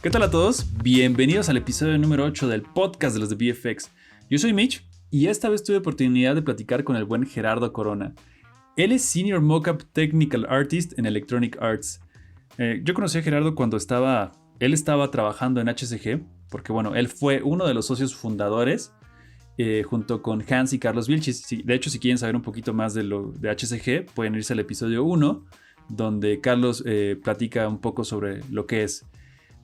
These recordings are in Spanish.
¿Qué tal a todos? Bienvenidos al episodio número 8 del podcast de los de VFX. Yo soy Mitch y esta vez tuve oportunidad de platicar con el buen Gerardo Corona. Él es Senior Mockup Technical Artist en Electronic Arts. Yo conocí a Gerardo cuando él estaba trabajando en HCG, porque bueno, él fue uno de los socios fundadores junto con Hans y Carlos Vilchis. De hecho, si quieren saber un poquito más de HCG, pueden irse al episodio 1, donde Carlos platica un poco sobre lo que es.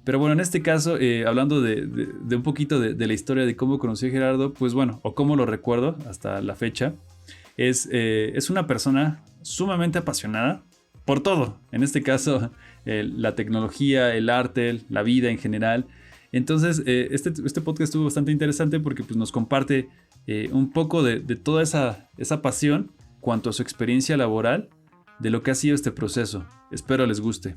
Pero bueno, en este caso, hablando de un poquito de la historia de cómo conocí a Gerardo, pues bueno, o cómo lo recuerdo hasta la fecha, es una persona sumamente apasionada por todo. En este caso, la tecnología, el arte, la vida en general. Entonces, este podcast estuvo bastante interesante porque pues, nos comparte un poco de toda esa pasión cuanto a su experiencia laboral, de lo que ha sido este proceso. Espero les guste.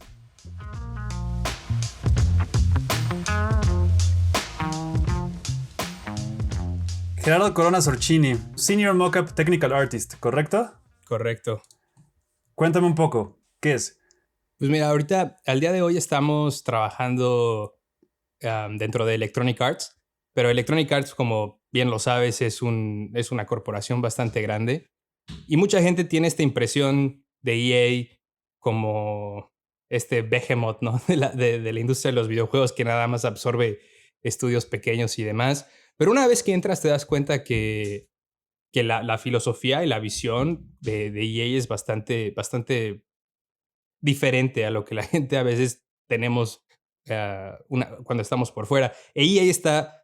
Gerardo Corona Sorcini, Senior Mockup Technical Artist, ¿correcto? Correcto. Cuéntame un poco, ¿qué es? Pues mira, ahorita, al día de hoy estamos trabajando dentro de Electronic Arts, pero Electronic Arts, como bien lo sabes, es una corporación bastante grande y mucha gente tiene esta impresión de EA como este behemoth, ¿no? de la industria de los videojuegos que nada más absorbe estudios pequeños y demás. Pero una vez que entras te das cuenta que la filosofía y la visión de EA es bastante diferente a lo que la gente a veces tenemos cuando estamos por fuera. EA está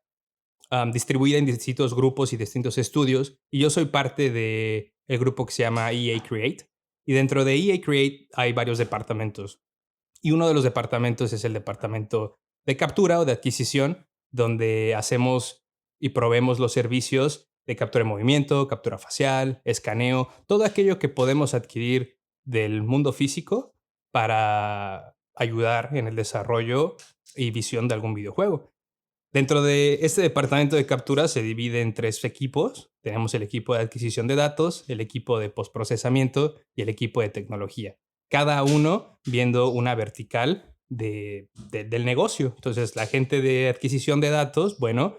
distribuida en distintos grupos y distintos estudios, y yo soy parte del grupo que se llama EA Create. Y dentro de EA Create hay varios departamentos. Y uno de los departamentos es el departamento de captura o de adquisición, donde hacemos y proveemos los servicios de captura de movimiento, captura facial, escaneo, todo aquello que podemos adquirir del mundo físico para ayudar en el desarrollo y visión de algún videojuego. Dentro de este departamento de captura se divide en 3 equipos. Tenemos el equipo de adquisición de datos, el equipo de postprocesamiento y el equipo de tecnología. Cada uno viendo una vertical del negocio. Entonces, la gente de adquisición de datos, bueno,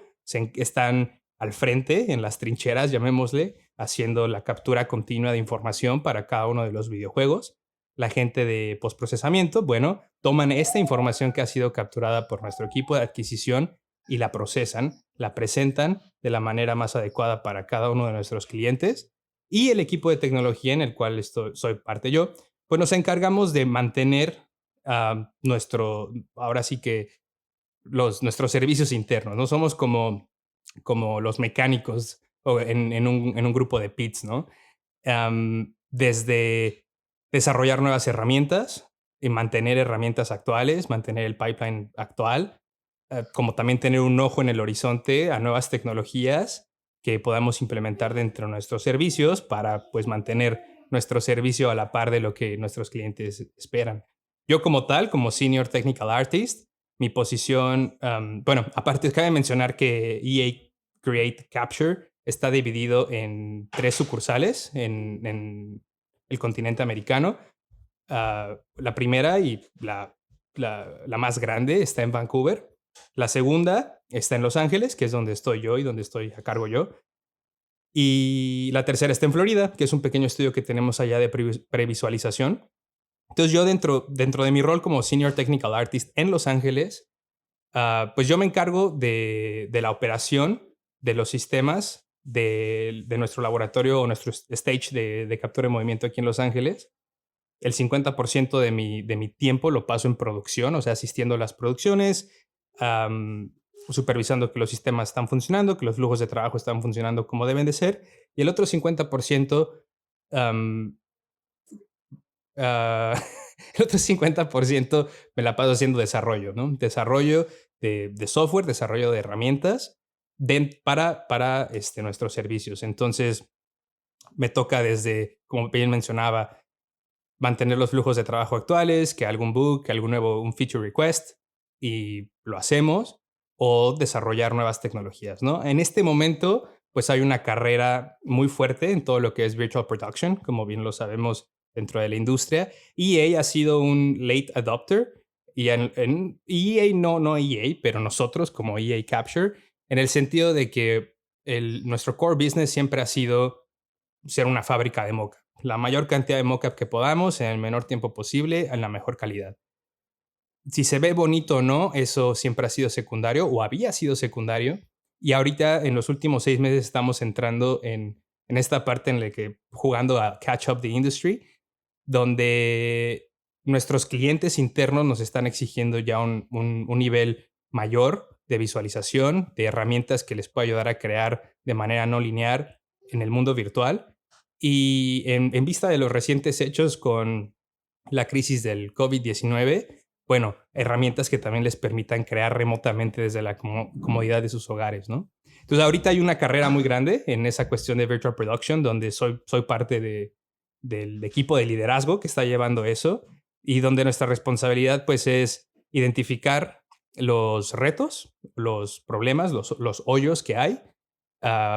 están al frente, en las trincheras, llamémosle, haciendo la captura continua de información para cada uno de los videojuegos. La gente de postprocesamiento, bueno, toman esta información que ha sido capturada por nuestro equipo de adquisición y la procesan, la presentan de la manera más adecuada para cada uno de nuestros clientes. Y el equipo de tecnología, en el cual soy parte yo, pues nos encargamos de mantener ahora sí que nuestros servicios internos. No somos como los mecánicos en un grupo de pits, ¿no? Desde desarrollar nuevas herramientas y mantener herramientas actuales, mantener el pipeline actual, como también tener un ojo en el horizonte a nuevas tecnologías que podamos implementar dentro de nuestros servicios para pues mantener nuestro servicio a la par de lo que nuestros clientes esperan. Yo como tal, como Senior Technical Artist, mi posición, bueno, aparte cabe mencionar que EA Create Capture está dividido en 3 sucursales en el continente americano. La primera y la más grande está en Vancouver. La segunda está en Los Ángeles, que es donde estoy yo y donde estoy a cargo yo. Y la tercera está en Florida, que es un pequeño estudio que tenemos allá de previsualización. Entonces yo dentro de mi rol como Senior Technical Artist en Los Ángeles, pues yo me encargo de la operación de los sistemas de nuestro laboratorio o nuestro stage de captura de movimiento aquí en Los Ángeles. El 50% de mi tiempo lo paso en producción, o sea, asistiendo a las producciones, supervisando que los sistemas están funcionando, que los flujos de trabajo están funcionando como deben de ser. Y el otro 50%, el otro 50% me la paso haciendo desarrollo, ¿no? Desarrollo de software, desarrollo de herramientas para nuestros servicios. Entonces, me toca desde, como bien mencionaba, mantener los flujos de trabajo actuales, que algún bug, que algún nuevo un feature request, y lo hacemos, o desarrollar nuevas tecnologías, ¿no? En este momento, pues hay una carrera muy fuerte en todo lo que es virtual production, como bien lo sabemos dentro de la industria. EA ha sido un late adopter y en EA no EA, pero nosotros como EA Capture, en el sentido de que nuestro core business siempre ha sido ser una fábrica de mockup. La mayor cantidad de mockup que podamos en el menor tiempo posible, en la mejor calidad. Si se ve bonito o no, eso siempre ha sido secundario o había sido secundario. Y ahorita, en los últimos 6 meses, estamos entrando en esta parte en la que jugando a Catch Up the Industry, donde nuestros clientes internos nos están exigiendo ya un nivel mayor de visualización, de herramientas que les pueda ayudar a crear de manera no lineal en el mundo virtual. Y en vista de los recientes hechos con la crisis del COVID-19, bueno, herramientas que también les permitan crear remotamente desde la comodidad de sus hogares, ¿no? Entonces, ahorita hay una carrera muy grande en esa cuestión de virtual production, donde soy parte del equipo de liderazgo que está llevando eso y donde nuestra responsabilidad, pues, es identificar los retos, los problemas, los hoyos que hay,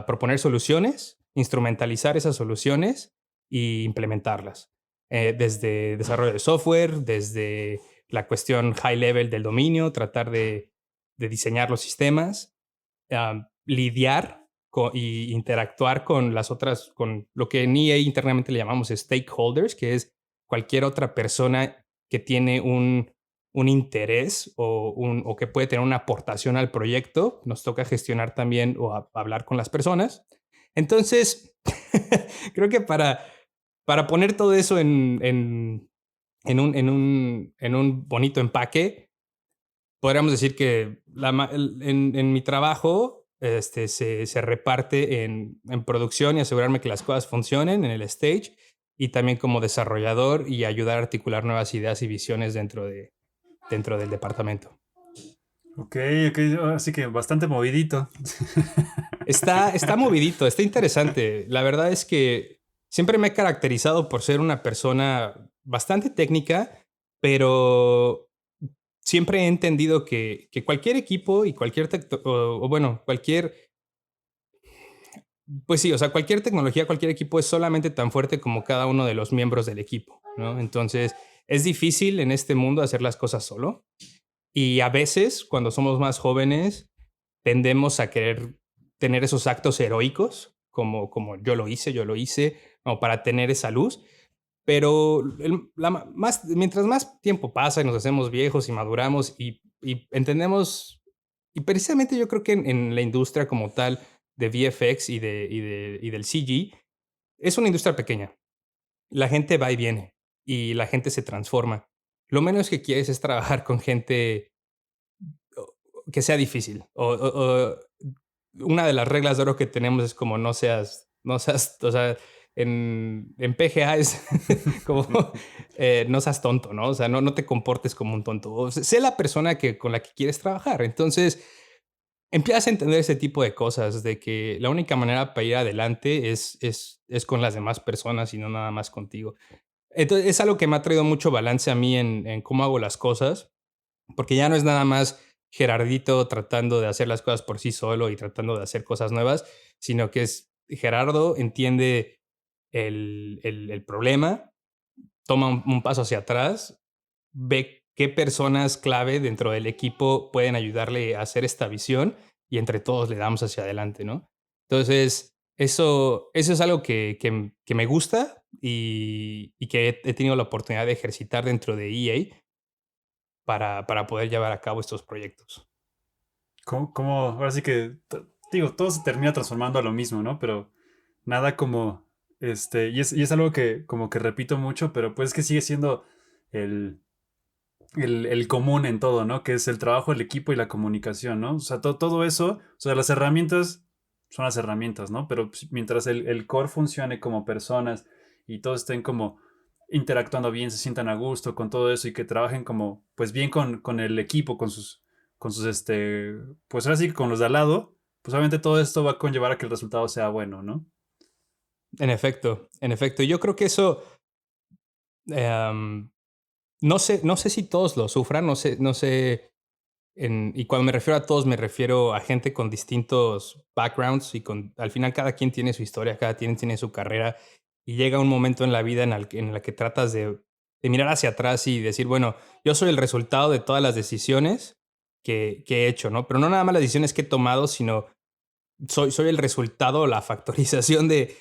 proponer soluciones, instrumentalizar esas soluciones e implementarlas. Desde desarrollo de software, desde la cuestión high level del dominio, tratar de diseñar los sistemas, lidiar y interactuar con las otras, con lo que en EA internamente le llamamos stakeholders, que es cualquier otra persona que tiene un interés o que puede tener una aportación al proyecto. Nos toca gestionar también o hablar con las personas. Entonces, creo que para poner todo eso en un bonito empaque, podríamos decir que en mi trabajo se reparte en producción y asegurarme que las cosas funcionen en el stage, y también como desarrollador y ayudar a articular nuevas ideas y visiones dentro del departamento. Ok, así que bastante movidito. Está movidito, está interesante. La verdad es que siempre me he caracterizado por ser una persona bastante técnica, pero siempre he entendido que cualquier equipo y cualquier pues sí, o sea, cualquier tecnología, cualquier equipo es solamente tan fuerte como cada uno de los miembros del equipo, ¿no? Entonces, es difícil en este mundo hacer las cosas solo. Y a veces, cuando somos más jóvenes, tendemos a querer tener esos actos heroicos, como yo lo hice, como para tener esa luz. Pero mientras más tiempo pasa y nos hacemos viejos y maduramos y entendemos, y precisamente yo creo que en la industria como tal de VFX y del CG, es una industria pequeña. La gente va y viene y la gente se transforma. Lo menos que quieres es trabajar con gente que sea difícil. Una de las reglas de oro que tenemos es como no seas, o sea, en PGA es como no seas tonto, ¿no? O sea, no te comportes como un tonto. O sea, sé la persona con la que quieres trabajar. Entonces, empiezas a entender ese tipo de cosas, de que la única manera para ir adelante es con las demás personas y no nada más contigo. Entonces, es algo que me ha traído mucho balance a mí en cómo hago las cosas, porque ya no es nada más Gerardito tratando de hacer las cosas por sí solo y tratando de hacer cosas nuevas, sino que es Gerardo entiende el problema, toma un paso hacia atrás, ve qué personas clave dentro del equipo pueden ayudarle a hacer esta visión y entre todos le damos hacia adelante, ¿no? Entonces, eso es algo que me gusta y que he tenido la oportunidad de ejercitar dentro de EA para poder llevar a cabo estos proyectos. Ahora sí que, digo, todo se termina transformando a lo mismo, ¿no? Pero nada como, y es algo que como que repito mucho, pero pues es que sigue siendo el, el común en todo, ¿no? Que es el trabajo, el equipo y la comunicación, ¿no? O sea, todo eso, o sea, las herramientas son las herramientas, ¿no? Pero pues, mientras el core funcione como personas y todos estén como interactuando bien, se sientan a gusto con todo eso y que trabajen como, pues bien con el equipo, con sus, pues ahora sí que con los de al lado, pues obviamente todo esto va a conllevar a que el resultado sea bueno, ¿no? En efecto, en efecto. Yo creo que eso, em, no sé si todos lo sufran, no sé. Y cuando me refiero a todos, me refiero a gente con distintos backgrounds y al final cada quien tiene su historia, cada quien tiene su carrera y llega un momento en la vida en la que tratas de mirar hacia atrás y decir, bueno, yo soy el resultado de todas las decisiones que he hecho, ¿no? Pero no nada más las decisiones que he tomado, sino soy el resultado, la factorización de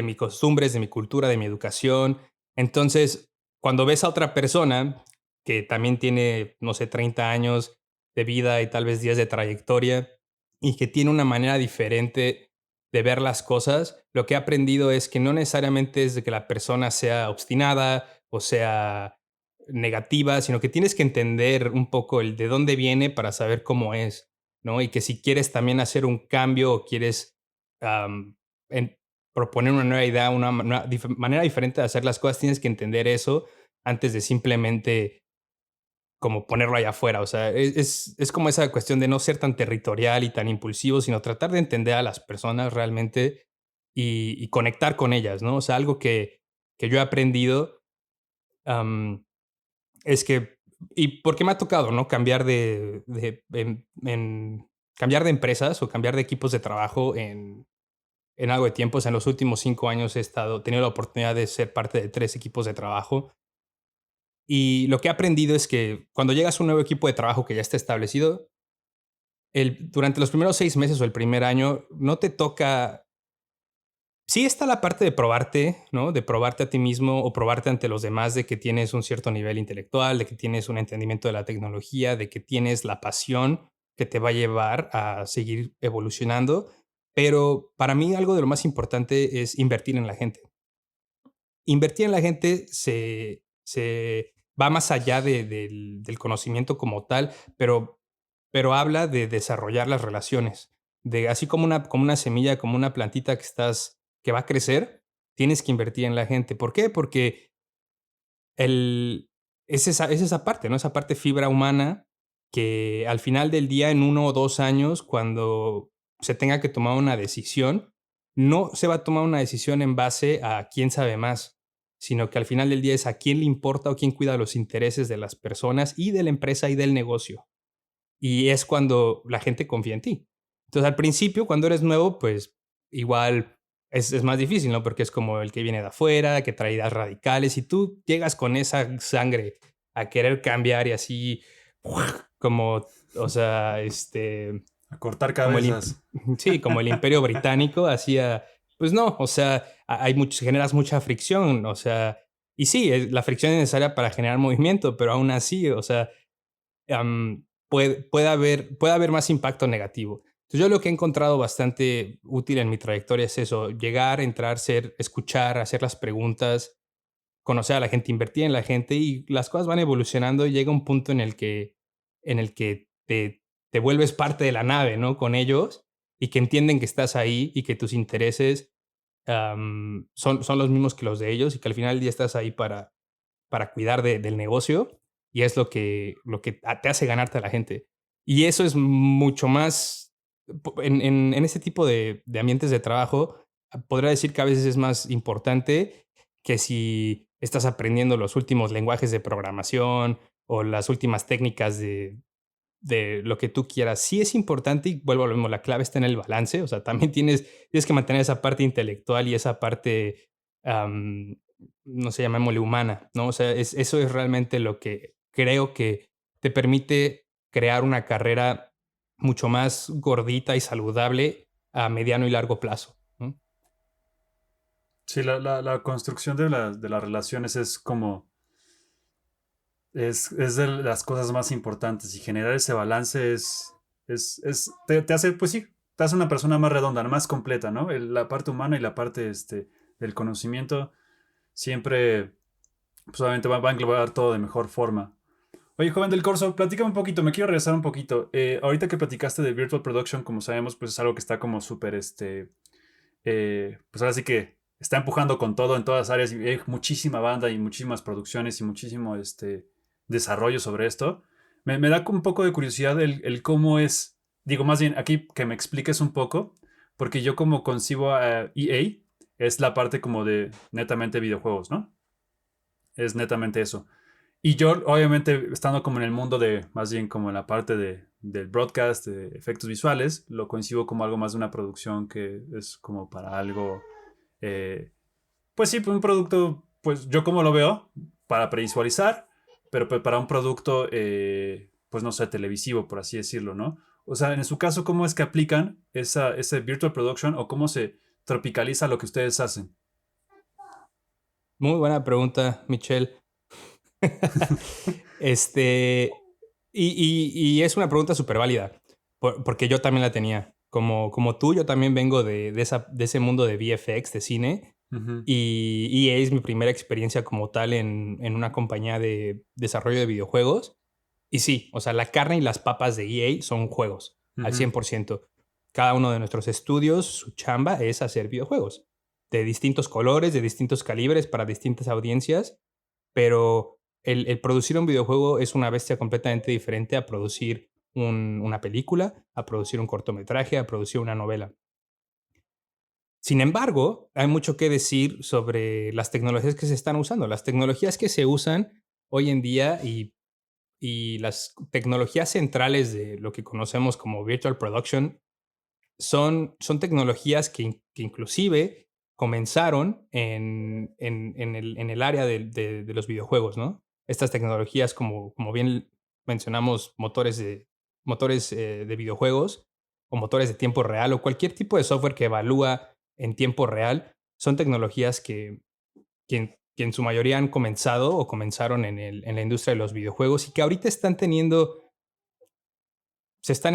mis costumbres, de mi cultura, de mi educación. Entonces, cuando ves a otra persona que también tiene, no sé, 30 años de vida y tal vez 10 de trayectoria y que tiene una manera diferente de ver las cosas, lo que he aprendido es que no necesariamente es de que la persona sea obstinada o sea negativa, sino que tienes que entender un poco el de dónde viene para saber cómo es, ¿no? Y que si quieres también hacer un cambio o quieres am, en- proponer una nueva idea, una manera diferente de hacer las cosas, tienes que entender eso antes de simplemente como ponerlo allá afuera. O sea, es como esa cuestión de no ser tan territorial y tan impulsivo, sino tratar de entender a las personas realmente y conectar con ellas, ¿no? O sea, algo que yo he aprendido am, es que, y porque me ha tocado, ¿no? Cambiar cambiar de empresas o cambiar de equipos de trabajo en algo de tiempo. O sea, en los últimos 5 años tenido la oportunidad de ser parte de 3 equipos de trabajo. Y lo que he aprendido es que cuando llegas a un nuevo equipo de trabajo que ya está establecido, durante los primeros 6 meses o el primer año, no te toca. Sí está la parte de probarte, ¿no? De probarte a ti mismo o probarte ante los demás de que tienes un cierto nivel intelectual, de que tienes un entendimiento de la tecnología, de que tienes la pasión que te va a llevar a seguir evolucionando. Pero para mí algo de lo más importante es invertir en la gente. Invertir en la gente se va más allá del conocimiento como tal, pero habla de desarrollar las relaciones. De así como una semilla, como una plantita que va a crecer, tienes que invertir en la gente. ¿Por qué? Porque el es esa parte, ¿no? Esa parte fibra humana que al final del día, en 1 o 2 años, cuando se tenga que tomar una decisión, no se va a tomar una decisión en base a quién sabe más, sino que al final del día es a quién le importa o quién cuida los intereses de las personas y de la empresa y del negocio. Y es cuando la gente confía en ti. Entonces, al principio, cuando eres nuevo, pues igual es más difícil, ¿no? Porque es como el que viene de afuera, que trae ideas radicales, y tú llegas con esa sangre a querer cambiar y así, como, o sea, A cortar como cabezas. sí, como el Imperio Británico hacía, pues no, o sea, generas mucha fricción, o sea, y sí, la fricción es necesaria para generar movimiento, pero aún así, o sea, puede haber más impacto negativo. Entonces, yo lo que he encontrado bastante útil en mi trayectoria es eso, llegar, entrar, escuchar, hacer las preguntas, conocer a la gente, invertir en la gente y las cosas van evolucionando y llega un punto en el que te vuelves parte de la nave, ¿no? Con ellos y que entienden que estás ahí y que tus intereses son los mismos que los de ellos y que al final del día estás ahí para cuidar del negocio y es lo que te hace ganarte a la gente. Y eso es mucho más, en ese tipo de ambientes de trabajo, podría decir que a veces es más importante que si estás aprendiendo los últimos lenguajes de programación o las últimas técnicas de lo que tú quieras. Sí es importante y vuelvo a lo mismo, la clave está en el balance, o sea, también tienes que mantener esa parte intelectual y esa parte, am, no sé, llamémosle humana, ¿no? O sea, eso es realmente lo que creo que te permite crear una carrera mucho más gordita y saludable a mediano y largo plazo, ¿no? Sí, la construcción de las relaciones es como. Es de las cosas más importantes y generar ese balance te hace, pues sí, te hace una persona más redonda, más completa, ¿no? La parte humana y la parte del conocimiento siempre, pues obviamente va a englobar todo de mejor forma. Oye, joven del Corso, platícame un poquito, me quiero regresar un poquito. Ahorita que platicaste de Virtual Production, como sabemos, pues es algo que está como súper, pues ahora sí que está empujando con todo en todas las áreas y hay muchísima banda y muchísimas producciones y muchísimo desarrollo sobre esto. Me da un poco de curiosidad el cómo es, digo más bien aquí que me expliques un poco, porque yo como concibo a EA es la parte como de netamente videojuegos, ¿no? Es netamente eso. Y yo, obviamente, estando como en el mundo de, más bien como en la parte del broadcast, de efectos visuales, lo concibo como algo más de una producción que es como para algo, eh, pues sí, pues un producto, pues yo como lo veo, para previsualizar, pero pues para un producto, pues no sé, televisivo, por así decirlo, ¿no? O sea, en su caso, ¿cómo es que aplican ese virtual production o cómo se tropicaliza lo que ustedes hacen? Muy buena pregunta, Michelle. Este, y es una pregunta súper válida, porque yo también la tenía. Como tú, yo también vengo de ese mundo de VFX, de cine, Ujú, y EA es mi primera experiencia como tal en una compañía de desarrollo de videojuegos. Y sí, o sea, la carne y las papas de EA son juegos, al ujú, 100%. Cada uno de nuestros estudios, su chamba es hacer videojuegos, de distintos colores, de distintos calibres, para distintas audiencias, pero el producir un videojuego es una bestia completamente diferente a producir una película, a producir un cortometraje, a producir una novela. Sin embargo, hay mucho que decir sobre las tecnologías que se están usando. Las tecnologías que se usan hoy en día y las tecnologías centrales de lo que conocemos como virtual production son tecnologías que inclusive comenzaron en el área de los videojuegos, ¿no? Estas tecnologías, como bien mencionamos, motores de videojuegos o motores de tiempo real o cualquier tipo de software que evalúa en tiempo real, son tecnologías que en su mayoría han comenzado o comenzaron en la industria de los videojuegos y que ahorita se están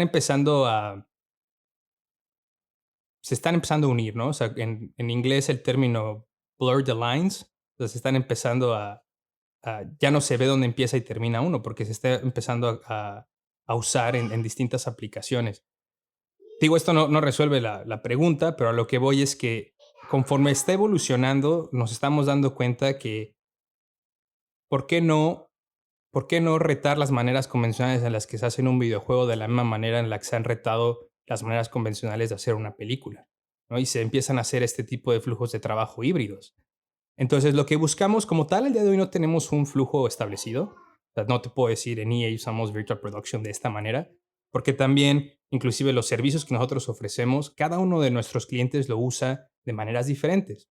empezando se están empezando a unir, ¿no? O sea, en inglés el término blur the lines, o sea, se están empezando ya no se ve dónde empieza y termina uno, porque se está empezando a usar en distintas aplicaciones. Digo, esto no resuelve la pregunta, pero a lo que voy es que conforme está evolucionando, nos estamos dando cuenta que, ¿por qué no, ¿por qué no retar las maneras convencionales en las que se hace un videojuego de la misma manera en la que se han retado las maneras convencionales de hacer una película? ¿No? Y se empiezan a hacer este tipo de flujos de trabajo híbridos. Entonces, lo que buscamos como tal, el día de hoy no tenemos un flujo establecido. O sea, no te puedo decir en EA usamos Virtual Production de esta manera, porque también, inclusive los servicios que nosotros ofrecemos, cada uno de nuestros clientes lo usa de maneras diferentes.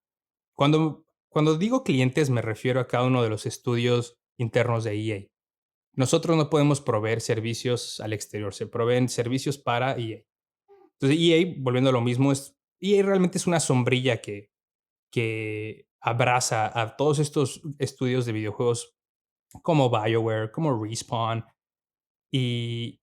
Cuando digo clientes, me refiero a cada uno de los estudios internos de EA. Nosotros no podemos proveer servicios al exterior, se proveen servicios para EA. Entonces, EA, volviendo a lo mismo, EA realmente es una sombrilla que abraza a todos estos estudios de videojuegos como BioWare, como Respawn, y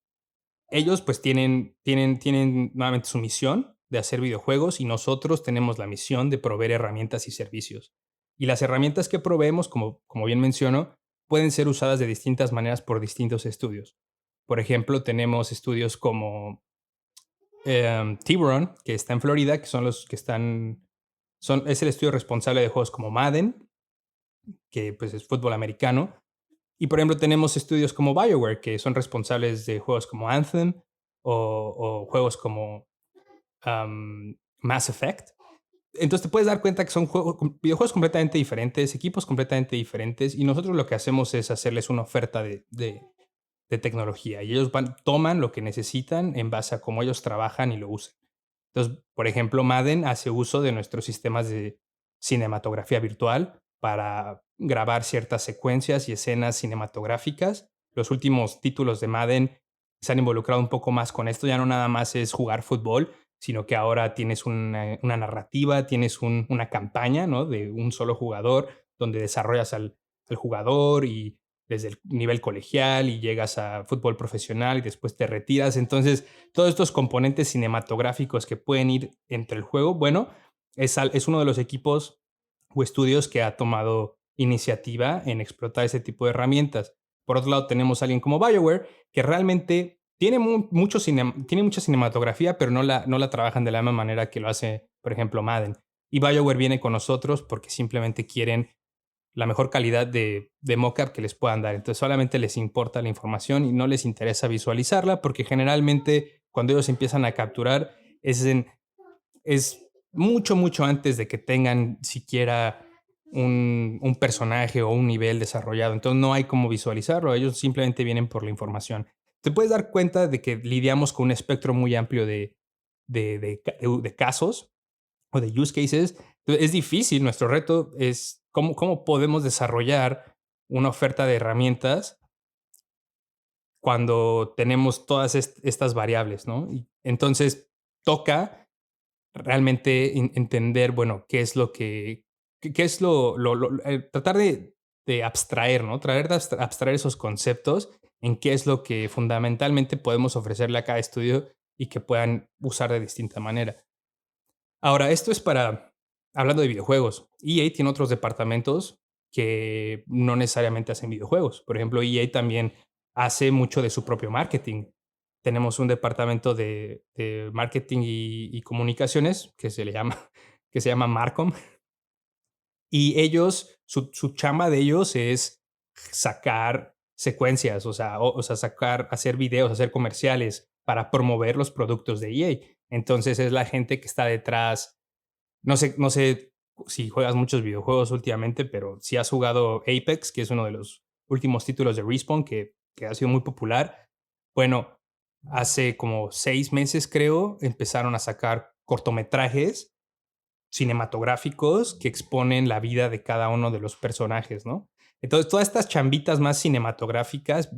ellos pues tienen nuevamente su misión de hacer videojuegos y nosotros tenemos la misión de proveer herramientas y servicios. Y las herramientas que proveemos, como bien menciono, pueden ser usadas de distintas maneras por distintos estudios. Por ejemplo, tenemos estudios como Tiburon, que está en Florida, que son los que es el estudio responsable de juegos como Madden, que pues es fútbol americano. Y por ejemplo tenemos estudios como BioWare, que son responsables de juegos como Anthem o juegos como Mass Effect. Entonces te puedes dar cuenta que son videojuegos completamente diferentes, equipos completamente diferentes, y nosotros lo que hacemos es hacerles una oferta de tecnología. Y ellos toman lo que necesitan en base a cómo ellos trabajan y lo usan. Entonces, por ejemplo, Madden hace uso de nuestros sistemas de cinematografía virtual para grabar ciertas secuencias y escenas cinematográficas. Los últimos títulos de Madden se han involucrado un poco más con esto. Ya no nada más es jugar fútbol, sino que ahora tienes una narrativa, tienes una campaña, ¿no? De un solo jugador, donde desarrollas al jugador y desde el nivel colegial y llegas a fútbol profesional y después te retiras. Entonces, todos estos componentes cinematográficos que pueden ir entre el juego, bueno, es uno de los equipos o estudios que ha tomado iniciativa en explotar ese tipo de herramientas. Por otro lado, tenemos a alguien como BioWare, que realmente tiene mucha cinematografía, pero no la trabajan de la misma manera que lo hace, por ejemplo, Madden. Y BioWare viene con nosotros porque simplemente quieren la mejor calidad de mockup que les puedan dar. Entonces solamente les importa la información y no les interesa visualizarla porque generalmente cuando ellos empiezan a capturar es mucho, mucho antes de que tengan siquiera un personaje o un nivel desarrollado. Entonces no hay cómo visualizarlo. Ellos simplemente vienen por la información. Te puedes dar cuenta de que lidiamos con un espectro muy amplio de casos o de use cases. Entonces, es difícil. Nuestro reto es cómo podemos desarrollar una oferta de herramientas cuando tenemos todas estas variables, ¿no? Y entonces toca realmente entender, bueno, qué es lo que, qué es tratar de abstraer, ¿no? Tratar de abstraer esos conceptos en qué es lo que fundamentalmente podemos ofrecerle a cada estudio y que puedan usar de distinta manera. Ahora, esto es hablando de videojuegos. EA tiene otros departamentos que no necesariamente hacen videojuegos. Por ejemplo, EA también hace mucho de su propio marketing. Tenemos un departamento de marketing y comunicaciones que se llama Marcom. Y ellos, su chamba de ellos es sacar secuencias, hacer videos, hacer comerciales para promover los productos de EA. Entonces es la gente que está detrás. No sé si juegas muchos videojuegos últimamente, pero si has jugado Apex, que es uno de los últimos títulos de Respawn que ha sido muy popular. Bueno, hace como 6 meses, creo, empezaron a sacar cortometrajes cinematográficos que exponen la vida de cada uno de los personajes, ¿no? Entonces, todas estas chambitas más cinematográficas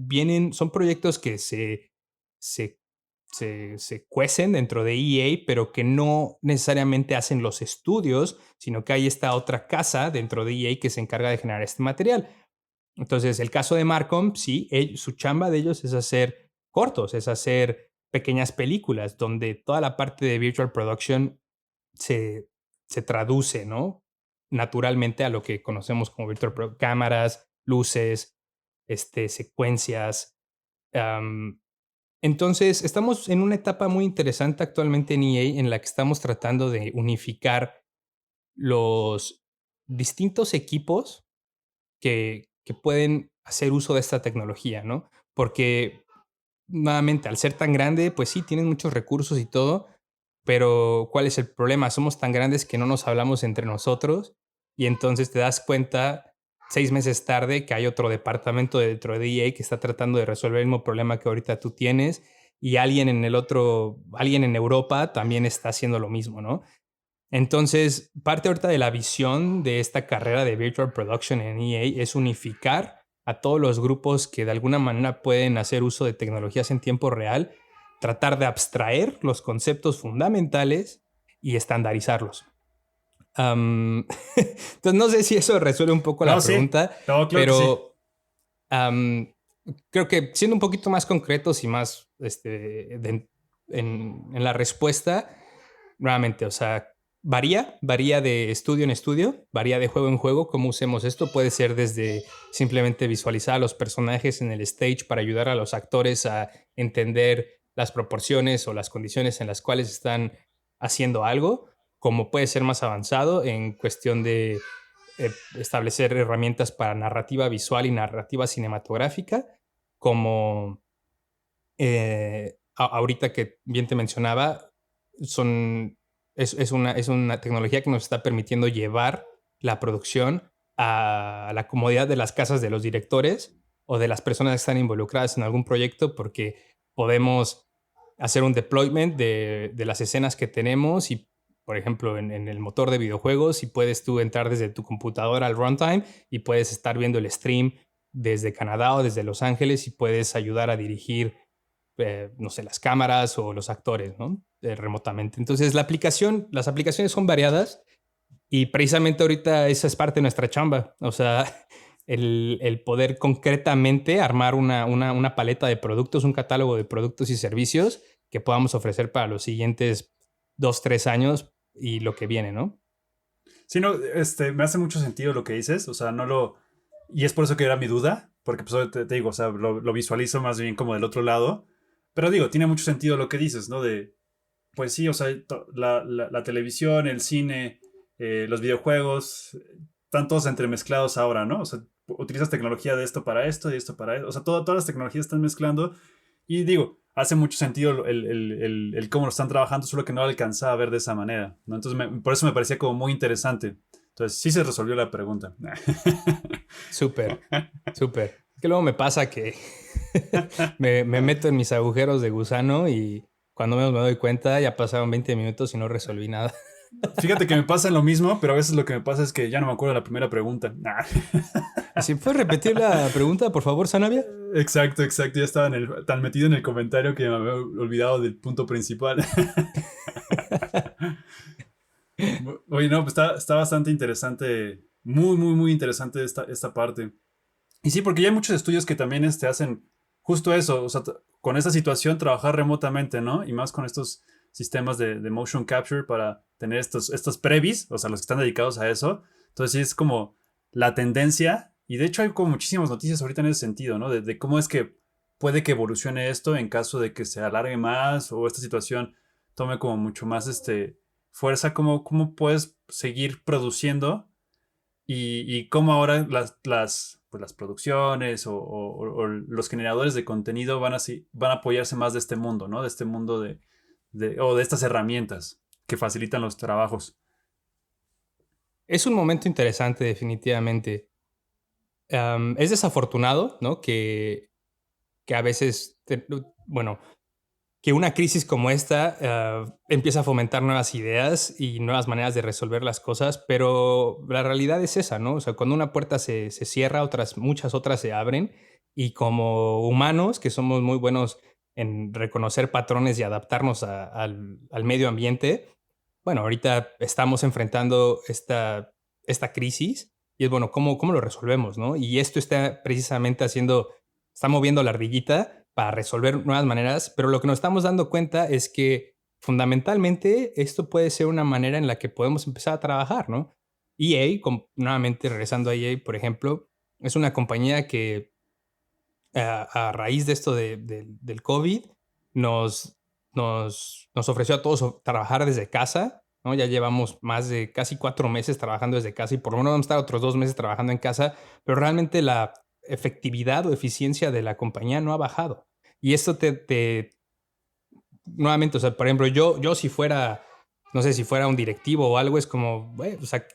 son proyectos que se se cuecen dentro de EA, pero que no necesariamente hacen los estudios, sino que hay esta otra casa dentro de EA que se encarga de generar este material. Entonces, el caso de Marcom, sí, su chamba de ellos es hacer cortos, es hacer pequeñas películas, donde toda la parte de virtual production se, se traduce, ¿no? Naturalmente a lo que conocemos como virtual production, cámaras, luces, secuencias. um, entonces, estamos en una etapa muy interesante actualmente en EA en la que estamos tratando de unificar los distintos equipos que pueden hacer uso de esta tecnología, ¿no? Porque, nuevamente, al ser tan grande, pues sí, tienen muchos recursos y todo, pero ¿cuál es el problema? Somos tan grandes que no nos hablamos entre nosotros y entonces te das cuenta 6 meses tarde que hay otro departamento dentro de EA que está tratando de resolver el mismo problema que ahorita tú tienes y alguien en Europa también está haciendo lo mismo, ¿no? Entonces, parte ahorita de la visión de esta carrera de Virtual Production en EA es unificar a todos los grupos que de alguna manera pueden hacer uso de tecnologías en tiempo real, tratar de abstraer los conceptos fundamentales y estandarizarlos. Entonces, no sé si eso resuelve un poco la No, sí. pregunta, No, claro que sí. pero creo que siendo un poquito más concretos y más en la respuesta, nuevamente, o sea, varía de estudio en estudio, varía de juego en juego cómo usemos esto. Puede ser desde simplemente visualizar a los personajes en el stage para ayudar a los actores a entender las proporciones o las condiciones en las cuales están haciendo algo, como puede ser más avanzado en cuestión de establecer herramientas para narrativa visual y narrativa cinematográfica, como ahorita que bien te mencionaba, es una tecnología que nos está permitiendo llevar la producción a la comodidad de las casas de los directores o de las personas que están involucradas en algún proyecto, porque podemos hacer un deployment de las escenas que tenemos y, por ejemplo, en el motor de videojuegos, y puedes tú entrar desde tu computadora al runtime y puedes estar viendo el stream desde Canadá o desde Los Ángeles y puedes ayudar a dirigir no sé, las cámaras o los actores, ¿no? Remotamente. Entonces, las aplicaciones son variadas y precisamente ahorita esa es parte de nuestra chamba. O sea, el poder concretamente armar una paleta de productos, un catálogo de productos y servicios que podamos ofrecer para los siguientes 2, 3 años y lo que viene, ¿no? Sí, no, me hace mucho sentido lo que dices, o sea, no lo... Y es por eso que era mi duda, porque pues te digo, o sea, lo visualizo más bien como del otro lado, pero digo, tiene mucho sentido lo que dices, ¿no? Pues sí, o sea, la televisión, el cine, los videojuegos, están todos entremezclados ahora, ¿no? O sea, utilizas tecnología de esto para esto y esto para esto, o sea, todas las tecnologías están mezclando y digo, hace mucho sentido el cómo lo están trabajando, solo que no lo alcanzaba a ver de esa manera, ¿no? Entonces, por eso me parecía como muy interesante. Entonces, sí se resolvió la pregunta. Súper, súper. Es que luego me pasa que me meto en mis agujeros de gusano y cuando menos me doy cuenta ya pasaron 20 minutos y no resolví nada. Fíjate que me pasa lo mismo, pero a veces lo que me pasa es que ya no me acuerdo de la primera pregunta. Nah. Así, ¿puedes repetir la pregunta, por favor, Sanavia? Exacto, exacto. Ya estaba tan metido en el comentario que me había olvidado del punto principal. Oye, no, pues está bastante interesante. Muy, muy, muy interesante esta parte. Y sí, porque ya hay muchos estudios que también hacen justo eso. O sea, con esta situación, trabajar remotamente, ¿no? Y más con estos sistemas de motion capture para tener estos previs, o sea, los que están dedicados a eso. Entonces, sí, es como la tendencia. Y de hecho, hay como muchísimas noticias ahorita en ese sentido, ¿no? De cómo es que puede que evolucione esto en caso de que se alargue más o esta situación tome como mucho más fuerza. Cómo puedes seguir produciendo y cómo ahora pues las producciones o los generadores de contenido van a apoyarse más de este mundo, ¿no? De este mundo o de estas herramientas que facilitan los trabajos. Es un momento interesante, definitivamente. Es desafortunado, ¿no? Que a veces, bueno, que una crisis como esta empieza a fomentar nuevas ideas y nuevas maneras de resolver las cosas, pero la realidad es esa, ¿no? O sea, cuando una puerta se cierra, muchas otras se abren, y como humanos, que somos muy buenos en reconocer patrones y adaptarnos al medio ambiente, bueno, ahorita estamos enfrentando esta crisis y es, bueno, ¿cómo lo resolvemos, no? Y esto está precisamente está moviendo la ardillita para resolver nuevas maneras, pero lo que nos estamos dando cuenta es que fundamentalmente esto puede ser una manera en la que podemos empezar a trabajar, ¿no? EA, nuevamente regresando a EA, por ejemplo, es una compañía que a raíz de esto del COVID nos ofreció a todos trabajar desde casa, ¿no? Ya llevamos más de casi 4 meses trabajando desde casa y por lo menos vamos a estar otros 2 meses trabajando en casa, pero realmente la efectividad o eficiencia de la compañía no ha bajado. Y esto nuevamente, o sea, por ejemplo, yo si fuera, no sé, si fuera un directivo o algo, es como, bueno, o sea,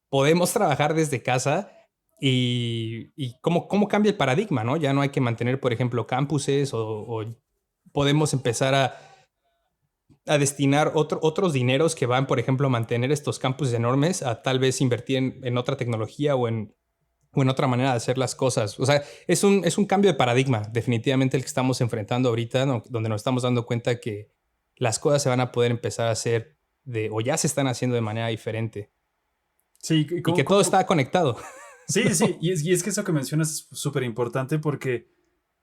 podemos trabajar desde casa y cómo cambia el paradigma, ¿no? Ya no hay que mantener, por ejemplo, campuses o podemos empezar a destinar otros dineros que van, por ejemplo, a mantener estos campus enormes, a tal vez invertir en otra tecnología o en otra manera de hacer las cosas. O sea, es un cambio de paradigma, definitivamente el que estamos enfrentando ahorita, ¿no? Donde nos estamos dando cuenta que las cosas se van a poder empezar a hacer o ya se están haciendo de manera diferente. Sí, Y que todo está conectado. Sí, sí, ¿No? y es que eso que mencionas es súper importante porque,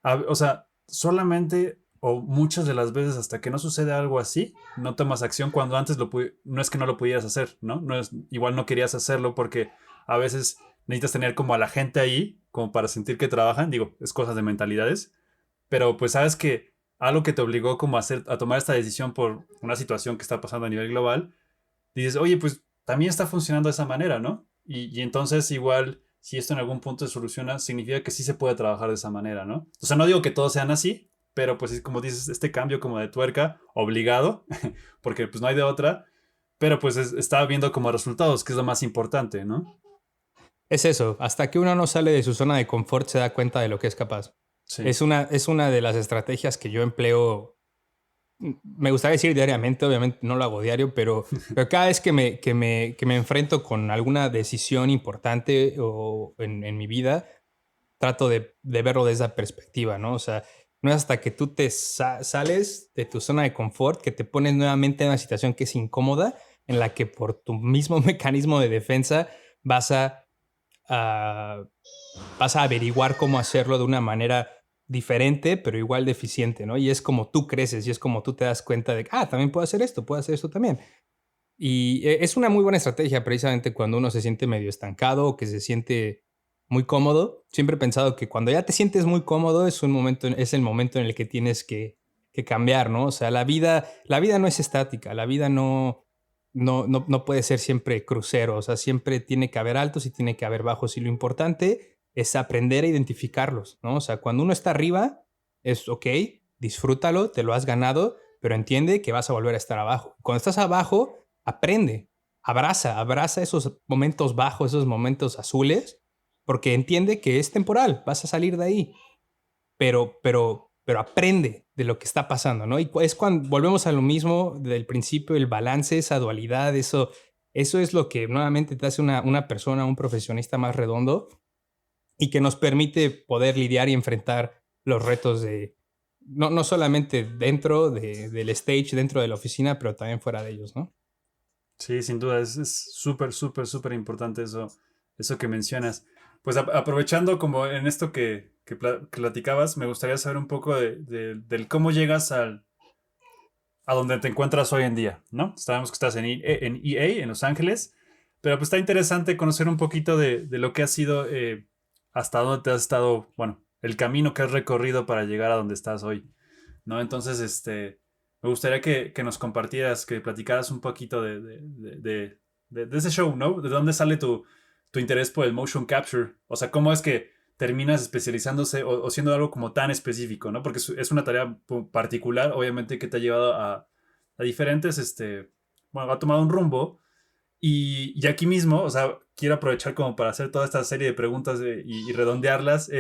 o sea, solamente o muchas de las veces hasta que no sucede algo así, no tomas acción cuando antes no es que no lo pudieras hacer, ¿no? Igual no querías hacerlo porque a veces necesitas tener como a la gente ahí, como para sentir que trabajan, digo, es cosas de mentalidades, pero pues sabes que algo que te obligó como a tomar esta decisión por una situación que está pasando a nivel global, dices, oye, pues también está funcionando de esa manera, ¿no? Y entonces igual, si esto en algún punto se soluciona, significa que sí se puede trabajar de esa manera, ¿no? O sea, no digo que todos sean así, pero pues es como dices, este cambio como de tuerca, obligado, porque pues no hay de otra, pero pues está viendo como resultados, que es lo más importante, ¿no? Es eso, hasta que uno no sale de su zona de confort se da cuenta de lo que es capaz. Sí. Es una de las estrategias que yo empleo. Me gustaría decir diariamente, obviamente no lo hago diario, pero cada vez que me enfrento con alguna decisión importante o en mi vida, trato de verlo desde esa perspectiva, ¿no? O sea, no es hasta que tú te sales de tu zona de confort que te pones nuevamente en una situación que es incómoda, en la que por tu mismo mecanismo de defensa vas a, vas a averiguar cómo hacerlo de una manera diferente, pero igual de eficiente, ¿no? Y es como tú creces y es como tú te das cuenta de, también puedo hacer esto también. Y es una muy buena estrategia precisamente cuando uno se siente medio estancado o que se siente muy cómodo. Siempre he pensado que cuando ya te sientes muy cómodo es el momento en el que tienes que cambiar, ¿no? O sea, la vida no es estática, la vida no puede ser siempre crucero, o sea, siempre tiene que haber altos y tiene que haber bajos y lo importante es aprender a identificarlos, ¿no? O sea, cuando uno está arriba es ok, disfrútalo, te lo has ganado, pero entiende que vas a volver a estar abajo. Cuando estás abajo, aprende, abraza esos momentos bajos, esos momentos azules, porque entiende que es temporal, vas a salir de ahí, pero aprende, de lo que está pasando, ¿no? Y es cuando volvemos a lo mismo del principio, el balance, esa dualidad, eso es lo que nuevamente te hace una persona, un profesionista más redondo y que nos permite poder lidiar y enfrentar los retos de no solamente dentro del stage, dentro de la oficina, pero también fuera de ellos, ¿no? Sí, sin duda, es súper, súper, súper importante eso que mencionas. Pues aprovechando como en esto que platicabas, me gustaría saber un poco del cómo llegas a donde te encuentras hoy en día, ¿no? Sabemos que estás en EA, en Los Ángeles, pero pues está interesante conocer un poquito de lo que ha sido, hasta dónde te has estado, bueno, el camino que has recorrido para llegar a donde estás hoy, ¿no? Entonces, me gustaría que nos compartieras, que platicaras un poquito de ese show, ¿no? ¿De dónde sale tu interés por el motion capture? O sea, ¿cómo es que terminas especializándose o siendo algo como tan específico, ¿no? Porque es una tarea particular, obviamente, que te ha llevado a diferentes, bueno, ha tomado un rumbo. Y aquí mismo, o sea, quiero aprovechar como para hacer toda esta serie de preguntas y redondearlas.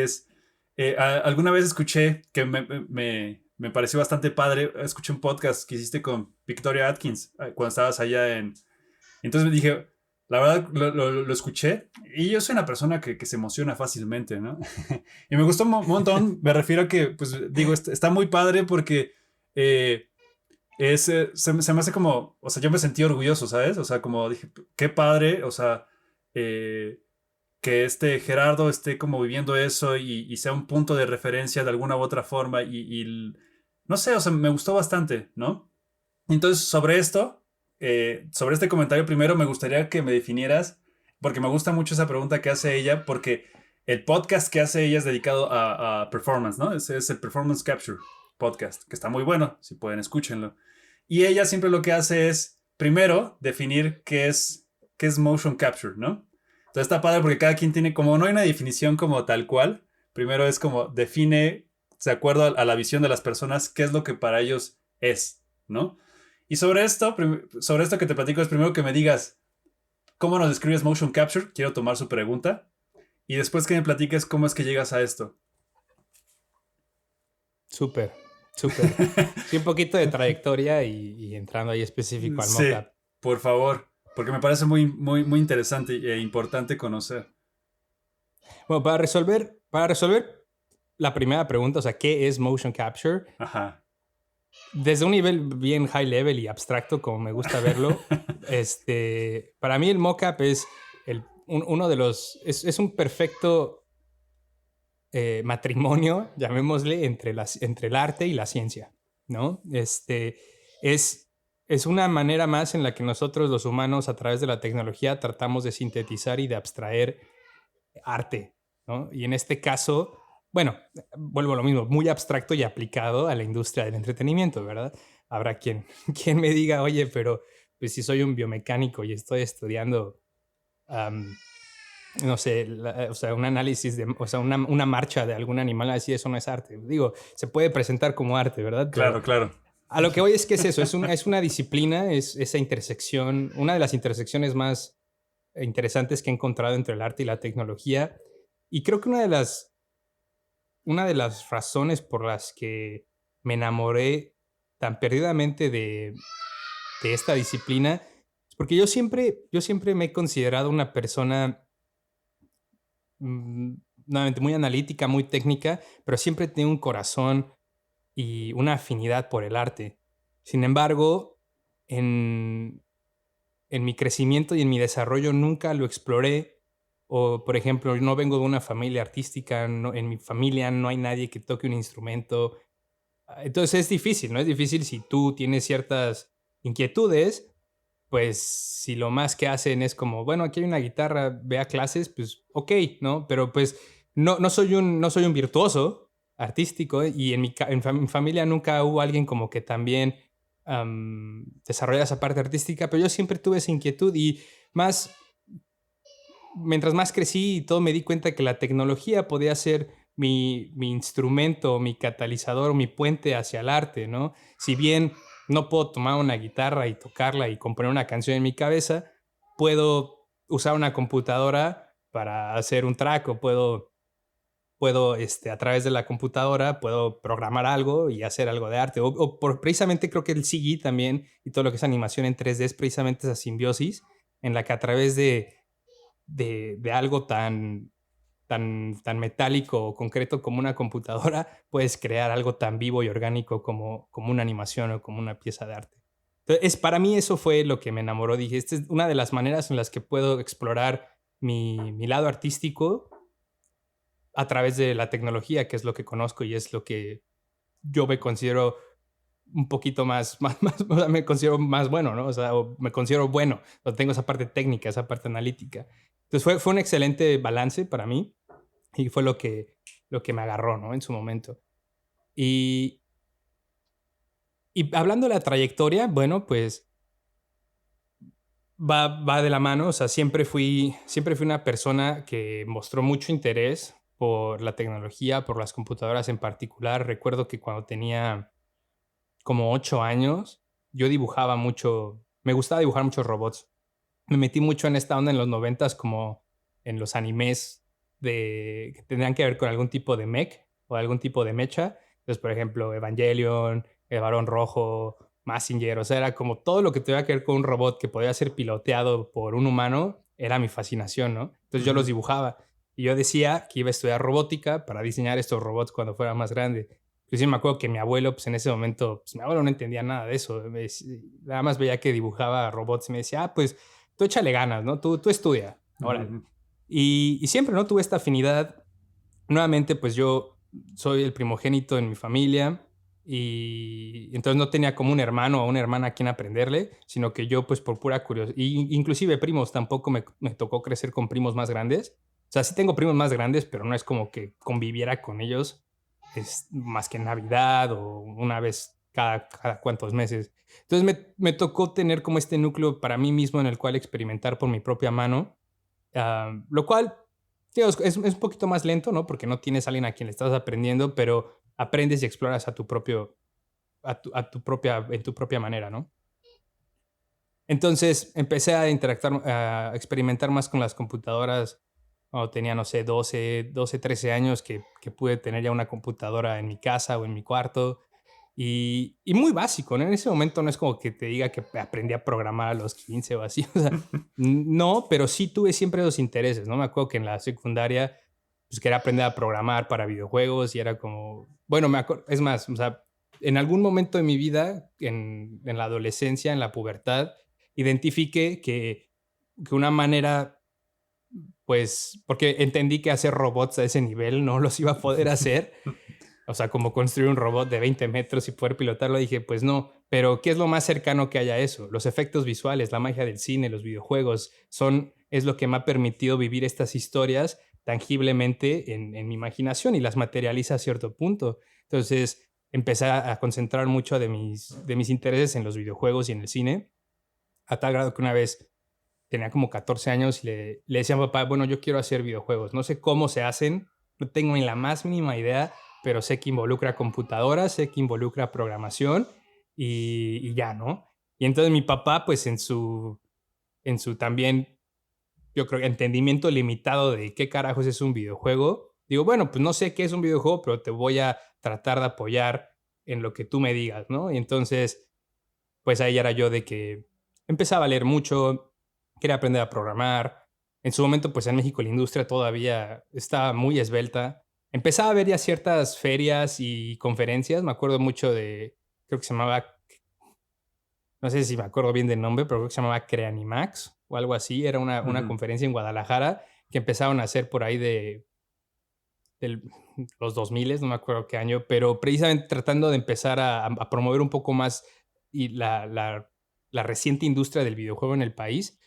Alguna vez escuché que me pareció bastante padre, escuché un podcast que hiciste con Victoria Atkins cuando estabas allá en... Entonces me dije, la verdad lo escuché y yo soy una persona que se emociona fácilmente, ¿no? Y me gustó un montón, me refiero a que, pues digo, está muy padre porque se me hace como, o sea, yo me sentí orgulloso, ¿sabes? O sea, como dije, qué padre, o sea, eh, que Gerardo esté como viviendo eso y sea un punto de referencia de alguna u otra forma no sé, o sea, me gustó bastante, ¿no? Entonces, sobre este comentario primero me gustaría que me definieras, porque me gusta mucho esa pregunta que hace ella, porque el podcast que hace ella es dedicado a performance, ¿no? Ese es el Performance Capture Podcast, que está muy bueno, si pueden, escúchenlo. Y ella siempre lo que hace es, primero, definir qué es motion capture, ¿no? Entonces está padre porque cada quien tiene, como no hay una definición como tal cual, primero es como define, de acuerdo a la visión de las personas, qué es lo que para ellos es, ¿no? Y sobre esto que te platico es primero que me digas, ¿cómo nos describes motion capture? Quiero tomar su pregunta. Y después que me platiques cómo es que llegas a esto. Súper, súper. Sí, un poquito de trayectoria y entrando ahí específico al Sí, mockup. por favor, porque me parece muy, muy, muy interesante e importante conocer. Bueno, para resolver la primera pregunta, o sea, ¿qué es motion capture? Ajá. Desde un nivel bien high level y abstracto, como me gusta verlo, para mí el mockup es uno de los, es un perfecto matrimonio, llamémosle, entre el arte y la ciencia, ¿no? Es, es una manera más en la que nosotros los humanos a través de la tecnología tratamos de sintetizar y de abstraer arte, ¿no? Y en este caso, bueno, vuelvo a lo mismo, muy abstracto y aplicado a la industria del entretenimiento, ¿verdad? Habrá quien me diga, oye, pero pues si soy un biomecánico y estoy estudiando, no sé, o sea, un análisis, o sea, una marcha de algún animal, así eso no es arte. Digo, se puede presentar como arte, ¿verdad? Pero Claro, claro. a lo que voy es que es eso, es una disciplina, es esa intersección, una de las intersecciones más interesantes que he encontrado entre el arte y la tecnología. Y creo que una de las razones por las que me enamoré tan perdidamente de esta disciplina es porque yo siempre me he considerado una persona nuevamente muy analítica, muy técnica, pero siempre tengo un corazón y una afinidad por el arte. Sin embargo, en mi crecimiento y en mi desarrollo nunca lo exploré. O, por ejemplo, no vengo de una familia artística, en mi familia no hay nadie que toque un instrumento. Entonces es difícil, ¿no? Es difícil si tú tienes ciertas inquietudes, pues si lo más que hacen es como, bueno, aquí hay una guitarra, ve a clases, pues ok, ¿no? Pero pues no soy un virtuoso artístico y en mi familia nunca hubo alguien como que también desarrollar esa parte artística, pero yo siempre tuve esa inquietud y más, mientras más crecí y todo, me di cuenta que la tecnología podía ser mi instrumento, mi catalizador, mi puente hacia el arte, ¿no? Si bien no puedo tomar una guitarra y tocarla y componer una canción en mi cabeza, puedo usar una computadora para hacer un track o puedo puedo, a través de la computadora, puedo programar algo y hacer algo de arte. Precisamente creo que el CG también y todo lo que es animación en 3D es precisamente esa simbiosis en la que a través de algo tan metálico o concreto como una computadora, puedes crear algo tan vivo y orgánico como una animación o como una pieza de arte. Entonces, para mí eso fue lo que me enamoró. Dije, esta es una de las maneras en las que puedo explorar mi lado artístico a través de la tecnología, que es lo que conozco y es lo que yo me considero un poquito o sea, me considero más bueno, ¿no? O sea, o me considero bueno, o tengo esa parte técnica, esa parte analítica. Entonces fue un excelente balance para mí y fue lo que me agarró, ¿no? En su momento. Y, y hablando de la trayectoria, bueno, pues va de la mano. O sea, siempre fui una persona que mostró mucho interés por la tecnología, por las computadoras en particular. Recuerdo que cuando tenía como 8 años, yo dibujaba mucho, me gustaba dibujar muchos robots. Me metí mucho en esta onda en los noventas, como en los animes que tendrían que ver con algún tipo de mech o algún tipo de mecha. Entonces, por ejemplo, Evangelion, El Varón Rojo, Mazinger, o sea, era como todo lo que tuviera que ver con un robot que podía ser piloteado por un humano, era mi fascinación, ¿no? Entonces yo los dibujaba y yo decía que iba a estudiar robótica para diseñar estos robots cuando fuera más grande. Yo sí me acuerdo que mi abuelo, pues en ese momento, pues mi abuelo no entendía nada de eso. Nada más veía que dibujaba robots y me decía, pues tú échale ganas, ¿no? Tú estudia, órale. Y siempre, ¿no? Tuve esta afinidad. Nuevamente, pues yo soy el primogénito en mi familia y entonces no tenía como un hermano o una hermana a quien aprenderle, sino que yo, pues por pura curiosidad, inclusive primos, tampoco me tocó crecer con primos más grandes. O sea, sí tengo primos más grandes, pero no es como que conviviera con ellos más que en Navidad o una vez cada cuantos meses. Entonces me tocó tener como este núcleo para mí mismo en el cual experimentar por mi propia mano, lo cual digo, es un poquito más lento, ¿no? Porque no tienes a alguien a quien le estás aprendiendo, pero aprendes y exploras en tu propia manera, ¿no? Entonces empecé a interactuar, a experimentar más con las computadoras cuando tenía, no sé, 13 años, que pude tener ya una computadora en mi casa o en mi cuarto. Y muy básico, ¿no? En ese momento no es como que te diga que aprendí a programar a los 15 o así. O sea, no, pero sí tuve siempre esos intereses, ¿no? Me acuerdo que en la secundaria pues quería aprender a programar para videojuegos y era como, bueno, es más, o sea, en algún momento de mi vida, en la adolescencia, en la pubertad, identifiqué que una manera, pues, porque entendí que hacer robots a ese nivel no los iba a poder hacer. O sea, como construir un robot de 20 metros y poder pilotarlo, dije, pues no, pero ¿qué es lo más cercano que haya a eso? Los efectos visuales, la magia del cine, los videojuegos, es lo que me ha permitido vivir estas historias tangiblemente en mi imaginación y las materializa a cierto punto. Entonces, empecé a concentrar mucho de mis intereses en los videojuegos y en el cine, a tal grado que una vez tenía como 14 años y le decía a mi papá, bueno, yo quiero hacer videojuegos, no sé cómo se hacen, no tengo ni la más mínima idea, pero sé que involucra computadoras, sé que involucra programación y ya, ¿no? Y entonces mi papá, pues en su también, yo creo, entendimiento limitado de qué carajos es un videojuego, digo, bueno, pues no sé qué es un videojuego, pero te voy a tratar de apoyar en lo que tú me digas, ¿no? Y entonces, pues ahí era yo de que empezaba a leer mucho, quería aprender a programar. En su momento, pues en México la industria todavía estaba muy esbelta. Empezaba a ver ya ciertas ferias y conferencias. Me acuerdo mucho creo que se llamaba, no sé si me acuerdo bien del nombre, pero creo que se llamaba Creanimax o algo así. Era una conferencia en Guadalajara que empezaron a hacer por ahí de los 2000, no me acuerdo qué año, pero precisamente tratando de empezar a promover un poco más y la reciente industria del videojuego en el país.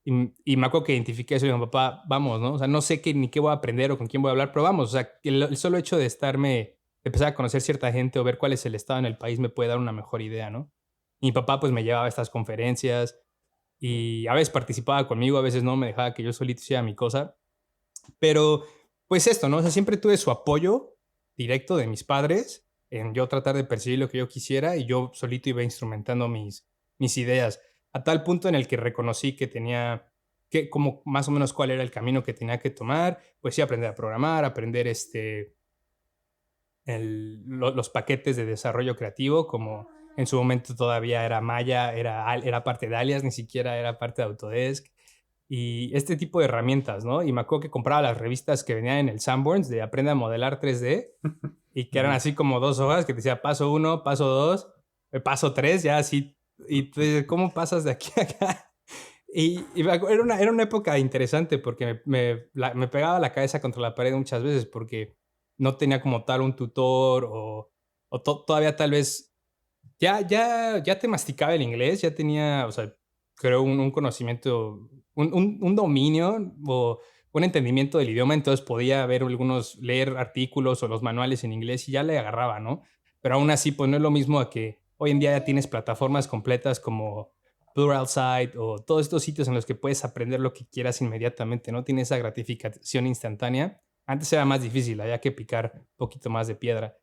Y me acuerdo que identifiqué eso y mi papá, vamos, ¿no? O sea, no sé ni qué voy a aprender o con quién voy a hablar, pero vamos, o sea, el solo hecho de de empezar a conocer cierta gente o ver cuál es el estado en el país me puede dar una mejor idea, ¿no? Y mi papá pues me llevaba a estas conferencias y a veces participaba conmigo, a veces no, me dejaba que yo solito hiciera mi cosa, pero pues esto, ¿no? O sea, siempre tuve su apoyo directo de mis padres en yo tratar de perseguir lo que yo quisiera y yo solito iba instrumentando mis ideas a tal punto en el que reconocí que como más o menos cuál era el camino que tenía que tomar. Pues sí, aprender a programar, aprender los paquetes de desarrollo creativo, como en su momento todavía era Maya, era parte de Alias, ni siquiera era parte de Autodesk. Y este tipo de herramientas, ¿no? Y me acuerdo que compraba las revistas que venían en el Sanborns de Aprende a modelar 3D y que eran así como 2 hojas que te decía paso 1, paso 2, paso 3, ya así. Y tú dices, ¿cómo pasas de aquí a acá? Era una época interesante porque me pegaba la cabeza contra la pared muchas veces porque no tenía como tal un tutor todavía tal vez ya te masticaba el inglés, ya tenía, o sea, creo un conocimiento, un dominio o un entendimiento del idioma, entonces podía leer artículos o los manuales en inglés y ya le agarraba, ¿no? Pero aún así, pues no es lo mismo a que hoy en día ya tienes plataformas completas como Pluralsight o todos estos sitios en los que puedes aprender lo que quieras inmediatamente, ¿no? Tienes esa gratificación instantánea. Antes era más difícil, había que picar un poquito más de piedra.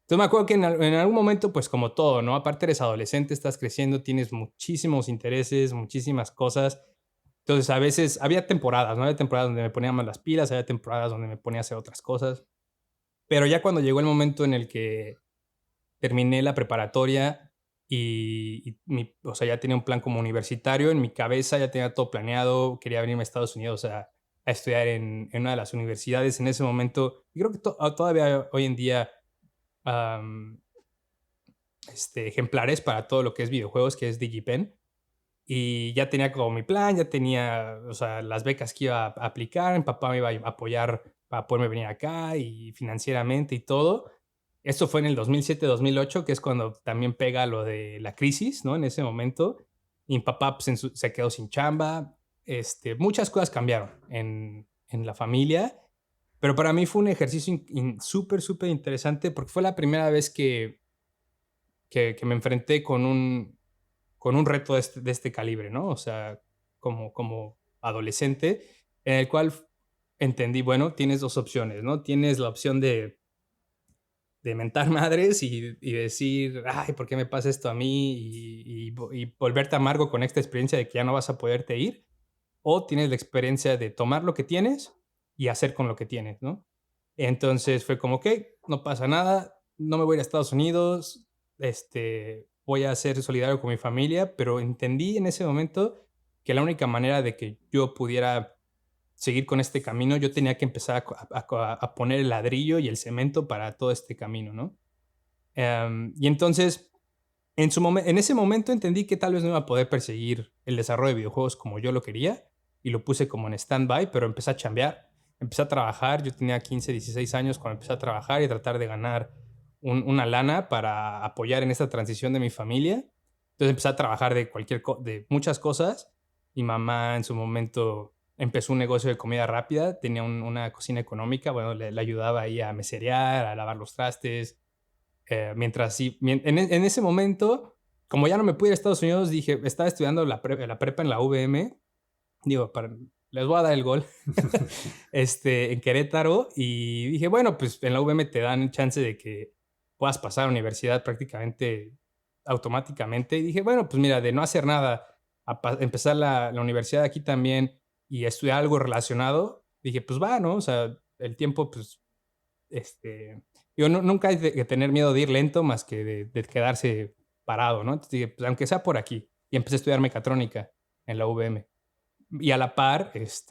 Entonces me acuerdo que en algún momento, pues como todo, ¿no? Aparte eres adolescente, estás creciendo, tienes muchísimos intereses, muchísimas cosas. Entonces a veces había temporadas, ¿no? Había temporadas donde me ponía más las pilas, había temporadas donde me ponía a hacer otras cosas. Pero ya cuando llegó el momento en el que terminé la preparatoria o sea, ya tenía un plan como universitario en mi cabeza, ya tenía todo planeado, quería venirme a Estados Unidos a estudiar en una de las universidades en ese momento. Y creo que todavía hoy en día am, ejemplares para todo lo que es videojuegos, que es DigiPen. Y ya tenía como mi plan, ya tenía, o sea, las becas que iba a aplicar, mi papá me iba a apoyar para poderme venir acá y financieramente y todo. Esto fue en el 2007-2008, que es cuando también pega lo de la crisis, ¿no? En ese momento. Y mi papá pues, se quedó sin chamba. Muchas cosas cambiaron en la familia. Pero para mí fue un ejercicio súper, súper interesante porque fue la primera vez que me enfrenté con un reto de este calibre, ¿no? O sea, como adolescente, en el cual entendí, bueno, tienes dos opciones, ¿no? Tienes la opción de mentar madres y decir, ay, ¿por qué me pasa esto a mí? Y volverte amargo con esta experiencia de que ya no vas a poderte ir. O tienes la experiencia de tomar lo que tienes y hacer con lo que tienes, ¿no? Entonces fue como, ok, no pasa nada, no me voy a ir a Estados Unidos, voy a ser solidario con mi familia, pero entendí en ese momento que la única manera de que yo pudiera seguir con este camino, yo tenía que empezar a poner el ladrillo y el cemento para todo este camino, ¿no? Y entonces, en ese momento entendí que tal vez no iba a poder perseguir el desarrollo de videojuegos como yo lo quería y lo puse como en stand-by, pero empecé a chambear, empecé a trabajar. Yo tenía 15, 16 años cuando empecé a trabajar y tratar de ganar una lana para apoyar en esta transición de mi familia. Entonces empecé a trabajar de muchas cosas. Mi mamá en su momento empezó un negocio de comida rápida, tenía una cocina económica, bueno, le ayudaba ahí a meserear, a lavar los trastes. Mientras sí, en ese momento, como ya no me pude ir a Estados Unidos, dije, estaba estudiando la prepa en la UVM, digo, les voy a dar el gol, en Querétaro, y dije, bueno, pues en la UVM te dan chance de que puedas pasar a la universidad prácticamente automáticamente, y dije, bueno, pues mira, de no hacer nada, empezar la universidad aquí también y estudiar algo relacionado, dije, pues va, ¿no? O sea, el tiempo, pues, yo nunca hay que tener miedo de ir lento más que de quedarse parado, ¿no? Entonces dije, pues aunque sea por aquí, y empecé a estudiar mecatrónica en la UVM. Y a la par, pues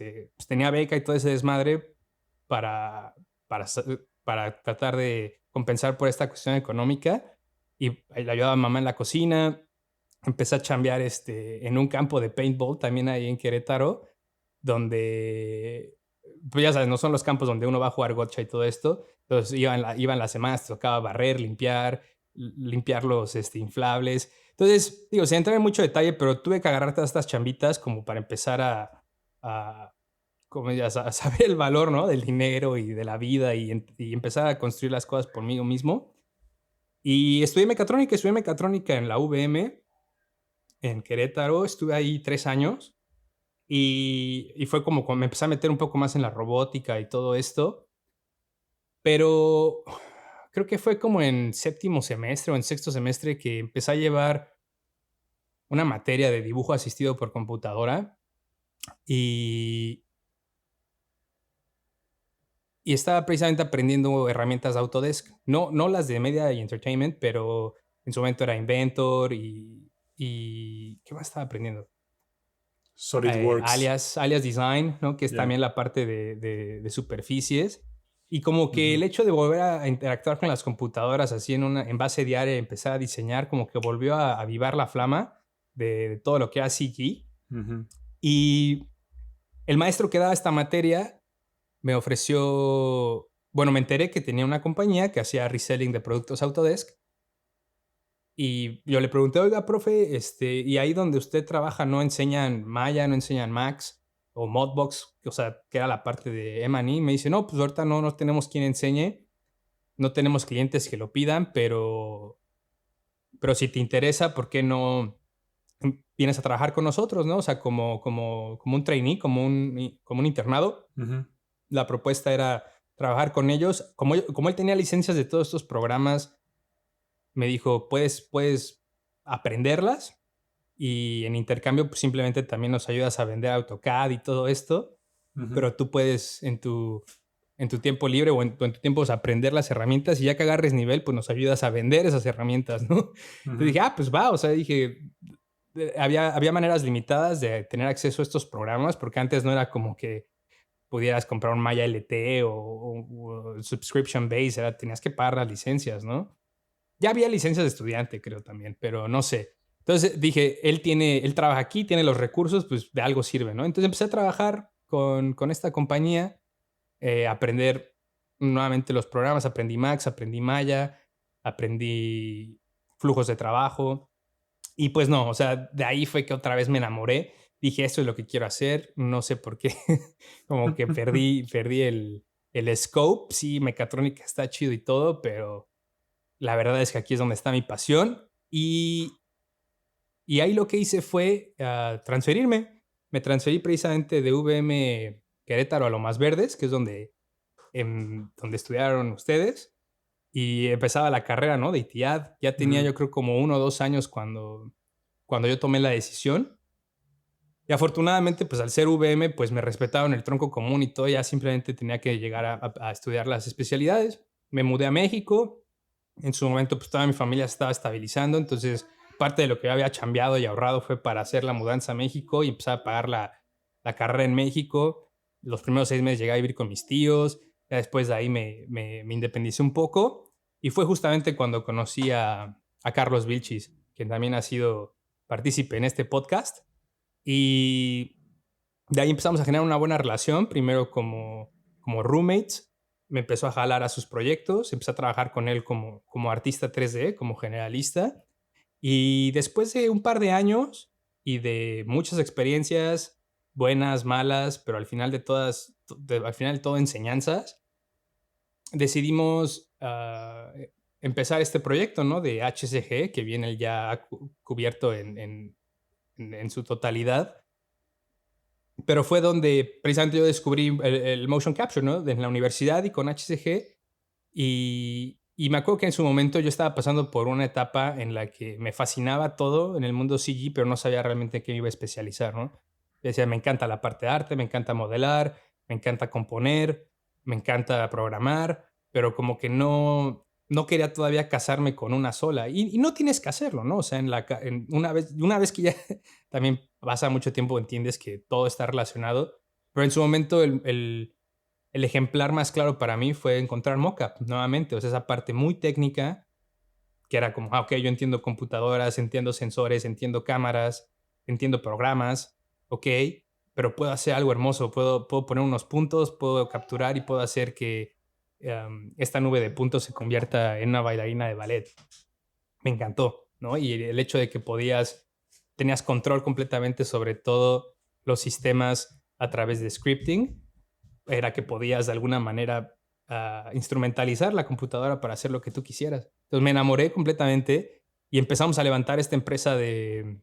tenía beca y todo ese desmadre para, para, sa- para tratar de compensar por esta cuestión económica. Y le ayudaba a mamá en la cocina. Empecé a chambear en un campo de paintball también ahí en Querétaro, donde, pues ya sabes, no son los campos donde uno va a jugar gotcha y todo esto. Entonces iban las semanas, tocaba barrer, limpiar los inflables. Entonces, digo, sin entrar en mucho detalle, pero tuve que agarrar todas estas chambitas como para empezar a, como ya a saber el valor, ¿no? Del dinero y de la vida y empezar a construir las cosas por mí mismo. Y estudié mecatrónica en la UVM, en Querétaro. Estuve ahí 3 años y fue como cuando me empecé a meter un poco más en la robótica y todo esto. Pero creo que fue como en séptimo semestre o en sexto semestre que empecé a llevar una materia de dibujo asistido por computadora Y, y estaba precisamente aprendiendo herramientas de Autodesk. No las de Media y Entertainment, pero en su momento era Inventor y ¿qué más estaba aprendiendo? SolidWorks. Alias Design, ¿no? Que es Ya. también la parte de superficies. Y como que el Ujú. hecho de volver a interactuar con las computadoras así en base diaria, empezar a diseñar, como que volvió a avivar la flama de todo lo que era CG. Ujú. Y el maestro que daba esta materia me ofreció, bueno, me enteré que tenía una compañía que hacía reselling de productos Autodesk. Y yo le pregunté, oiga, profe, y ahí donde usted trabaja no enseñan Maya, no enseñan Max o Modbox, o sea, que era la parte de M&E. Me dice, no, pues ahorita no tenemos quien enseñe, no tenemos clientes que lo pidan, pero si te interesa, ¿por qué no vienes a trabajar con nosotros, no? O sea, como un trainee, como un internado. Ujú. La propuesta era trabajar con ellos. Como él tenía licencias de todos estos programas, me dijo, puedes aprenderlas y en intercambio pues, simplemente también nos ayudas a vender AutoCAD y todo esto, Ujú. pero tú puedes en tu tiempo libre o en tu tiempo pues, aprender las herramientas y ya que agarres nivel, pues nos ayudas a vender esas herramientas, ¿no? Entonces Ujú. dije, pues va, o sea, dije, había maneras limitadas de tener acceso a estos programas porque antes no era como que pudieras comprar un Maya LT o subscription base, tenías que pagar las licencias, ¿no? Ya había licencias de estudiante, creo también, pero no sé. Entonces dije, él trabaja aquí, tiene los recursos, pues de algo sirve, ¿no? Entonces empecé a trabajar con esta compañía, aprender nuevamente los programas, aprendí Max, aprendí Maya, aprendí flujos de trabajo y pues no, o sea, de ahí fue que otra vez me enamoré. Dije, esto es lo que quiero hacer, no sé por qué, como que perdí el scope. Sí, mecatrónica está chido y todo, pero la verdad es que aquí es donde está mi pasión y ahí lo que hice fue transferirme. Me transferí precisamente de VM Querétaro a Lomas Verdes, que es donde estudiaron ustedes, y empezaba la carrera, ¿no? De ITIAD. Ya tenía Ujú. yo creo como 1 o 2 años cuando yo tomé la decisión. Y afortunadamente, pues al ser VM, pues me respetaron el tronco común y todo, ya simplemente tenía que llegar a estudiar las especialidades. Me mudé a México, en su momento, pues toda mi familia se estaba estabilizando, entonces parte de lo que yo había chambeado y ahorrado fue para hacer la mudanza a México y empezar a pagar la carrera en México. Los primeros 6 meses llegué a vivir con mis tíos, ya después de ahí me independicé un poco y fue justamente cuando conocí a Carlos Vilchis, quien también ha sido partícipe en este podcast. Y de ahí empezamos a generar una buena relación, primero como roommates. Me empezó a jalar a sus proyectos, empecé a trabajar con él como artista 3D, como generalista. Y después de un par de años y de muchas experiencias, buenas, malas, pero al final de todas, al final de todo enseñanzas, decidimos empezar este proyecto, ¿no? De HCG, que viene ya cubierto en su totalidad, pero fue donde precisamente yo descubrí el motion capture, ¿no? En la universidad y con HCG. Y me acuerdo que en su momento yo estaba pasando por una etapa en la que me fascinaba todo en el mundo CG, pero no sabía realmente en qué me iba a especializar, ¿no? Yo decía, me encanta la parte de arte, me encanta modelar, me encanta componer, me encanta programar, pero como que no quería todavía casarme con una sola. Y no tienes que hacerlo, ¿no? O sea, una vez que ya también pasa mucho tiempo, entiendes que todo está relacionado, pero en su momento el ejemplar más claro para mí fue encontrar Mockup nuevamente, o sea, esa parte muy técnica que era como, ok, yo entiendo computadoras, entiendo sensores, entiendo cámaras, entiendo programas, ok, pero puedo hacer algo hermoso, puedo poner unos puntos, puedo capturar y puedo hacer que esta nube de puntos se convierta en una bailarina de ballet. Me encantó, ¿no? Y el hecho de que tenías control completamente sobre todo los sistemas a través de scripting, era que podías de alguna manera instrumentalizar la computadora para hacer lo que tú quisieras. Entonces me enamoré completamente y empezamos a levantar esta empresa de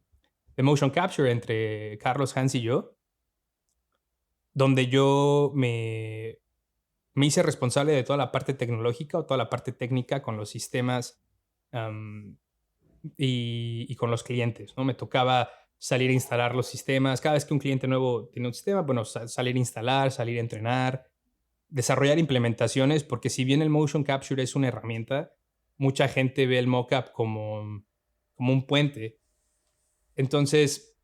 motion capture entre Carlos, Hans y yo, donde yo me hice responsable de toda la parte tecnológica o toda la parte técnica con los sistemas um, y con los clientes, ¿no? Me tocaba salir a instalar los sistemas. Cada vez que un cliente nuevo tiene un sistema, bueno, salir a instalar, salir a entrenar, desarrollar implementaciones, porque si bien el motion capture es una herramienta, mucha gente ve el mockup como un puente. Entonces,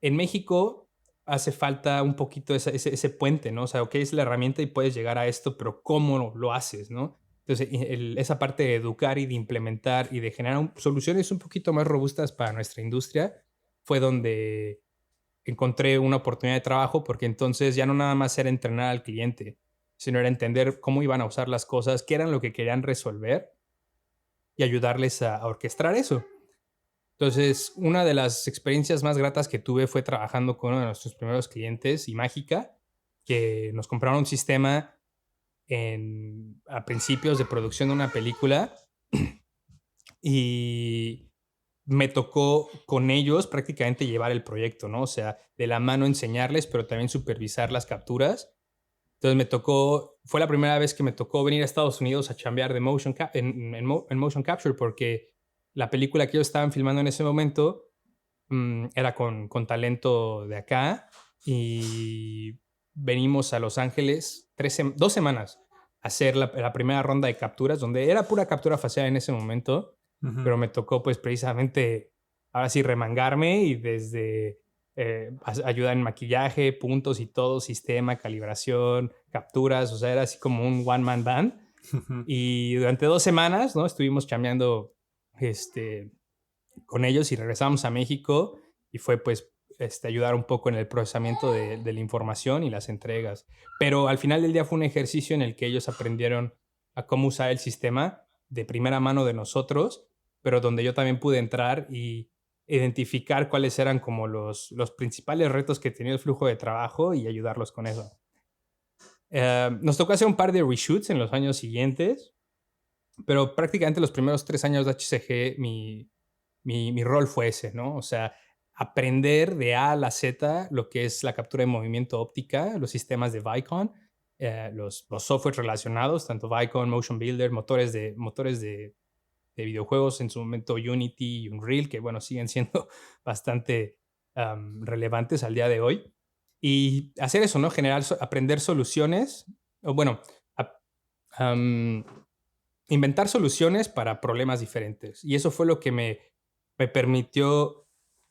en México hace falta un poquito ese puente, ¿no? O sea, ok, es la herramienta y puedes llegar a esto, pero ¿cómo lo haces, no? Entonces, esa parte de educar y de implementar y de generar soluciones un poquito más robustas para nuestra industria fue donde encontré una oportunidad de trabajo, porque entonces ya no nada más era entrenar al cliente, sino era entender cómo iban a usar las cosas, qué eran lo que querían resolver y ayudarles a orquestar eso. Entonces, una de las experiencias más gratas que tuve fue trabajando con uno de nuestros primeros clientes, Imágica, que nos compraron un sistema a principios de producción de una película y me tocó con ellos prácticamente llevar el proyecto, ¿no? O sea, de la mano enseñarles, pero también supervisar las capturas. Entonces fue la primera vez que me tocó venir a Estados Unidos a chambear de en motion capture, porque la película que ellos estaban filmando en ese momento era con talento de acá, y venimos a Los Ángeles 2 semanas a hacer la primera ronda de capturas, donde era pura captura facial en ese momento, pero me tocó pues precisamente ahora sí remangarme y desde ayuda en maquillaje, puntos y todo, sistema, calibración, capturas, o sea, era así como un one-man band. Y durante 2 semanas, ¿no? Estuvimos chambeando con ellos y regresamos a México y fue pues ayudar un poco en el procesamiento de la información y las entregas. Pero al final del día fue un ejercicio en el que ellos aprendieron a cómo usar el sistema de primera mano de nosotros, pero donde yo también pude entrar y identificar cuáles eran como los principales retos que tenía el flujo de trabajo y ayudarlos con eso. Nos tocó hacer un par de reshoots en los años siguientes, pero prácticamente los primeros 3 años de HCG mi rol fue ese, ¿no? O sea, aprender de A a la Z lo que es la captura de movimiento óptica, los sistemas de Vicon, los softwares relacionados, tanto Vicon, Motion Builder, motores de videojuegos, en su momento Unity y Unreal, que bueno, siguen siendo bastante relevantes al día de hoy. Y hacer eso, ¿no? Aprender soluciones, o bueno, inventar soluciones para problemas diferentes. Y eso fue lo que me permitió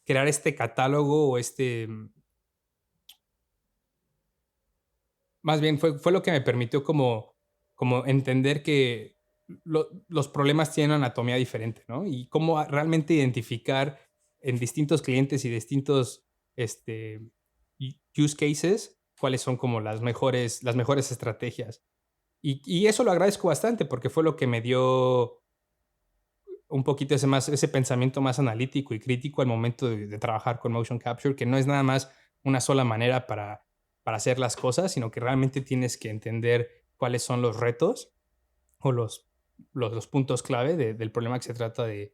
crear este catálogo o más bien fue lo que me permitió como entender que los problemas tienen una anatomía diferente, ¿no? Y cómo realmente identificar en distintos clientes y distintos use cases cuáles son como las mejores estrategias. Y eso lo agradezco bastante porque fue lo que me dio un poquito ese pensamiento más analítico y crítico al momento de trabajar con motion capture, que no es nada más una sola manera para hacer las cosas, sino que realmente tienes que entender cuáles son los retos o los puntos clave del problema que se trata de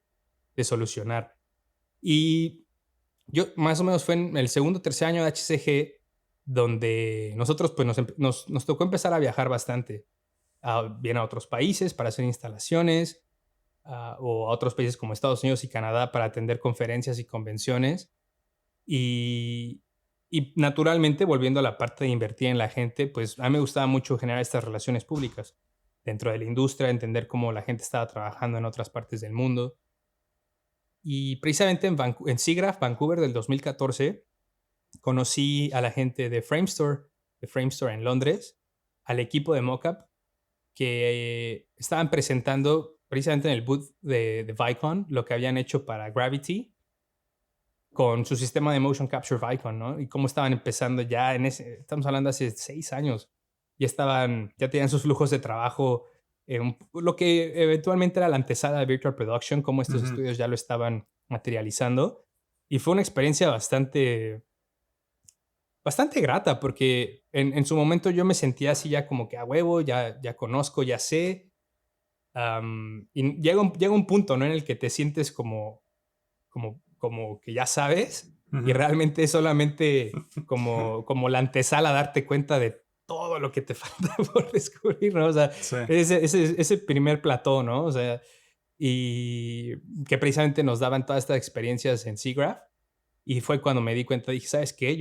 solucionar. Y yo más o menos fue en el segundo o tercer año de HCG donde nosotros pues nos tocó empezar a viajar bastante, bien a otros países para hacer instalaciones, o a otros países como Estados Unidos y Canadá para atender conferencias y convenciones. Y naturalmente, volviendo a la parte de invertir en la gente, pues a mí me gustaba mucho generar estas relaciones públicas dentro de la industria, entender cómo la gente estaba trabajando en otras partes del mundo. Y precisamente en SIGGRAPH, Vancouver, del 2014, conocí a la gente de Framestore en Londres, al equipo de Mockup, que estaban presentando precisamente en el booth de Vicon lo que habían hecho para Gravity con su sistema de motion capture Vicon, ¿no? Y cómo estaban empezando ya estamos hablando hace 6 años, ya tenían sus flujos de trabajo, lo que eventualmente era la antesala de Virtual Production, cómo estos estudios ya lo estaban materializando. Y fue una experiencia bastante grata, porque en su momento yo me sentía así ya como que a huevo, ya conozco, ya sé. Y llega un punto, ¿no? En el que te sientes como que ya sabes, y realmente es solamente como la antesala darte cuenta de todo lo que te falta por descubrir, ¿no? O sea, sí. ese primer plató, ¿no? O sea, y que precisamente nos daban todas estas experiencias en SIGGRAPH. Y fue cuando me di cuenta, dije, ¿sabes qué?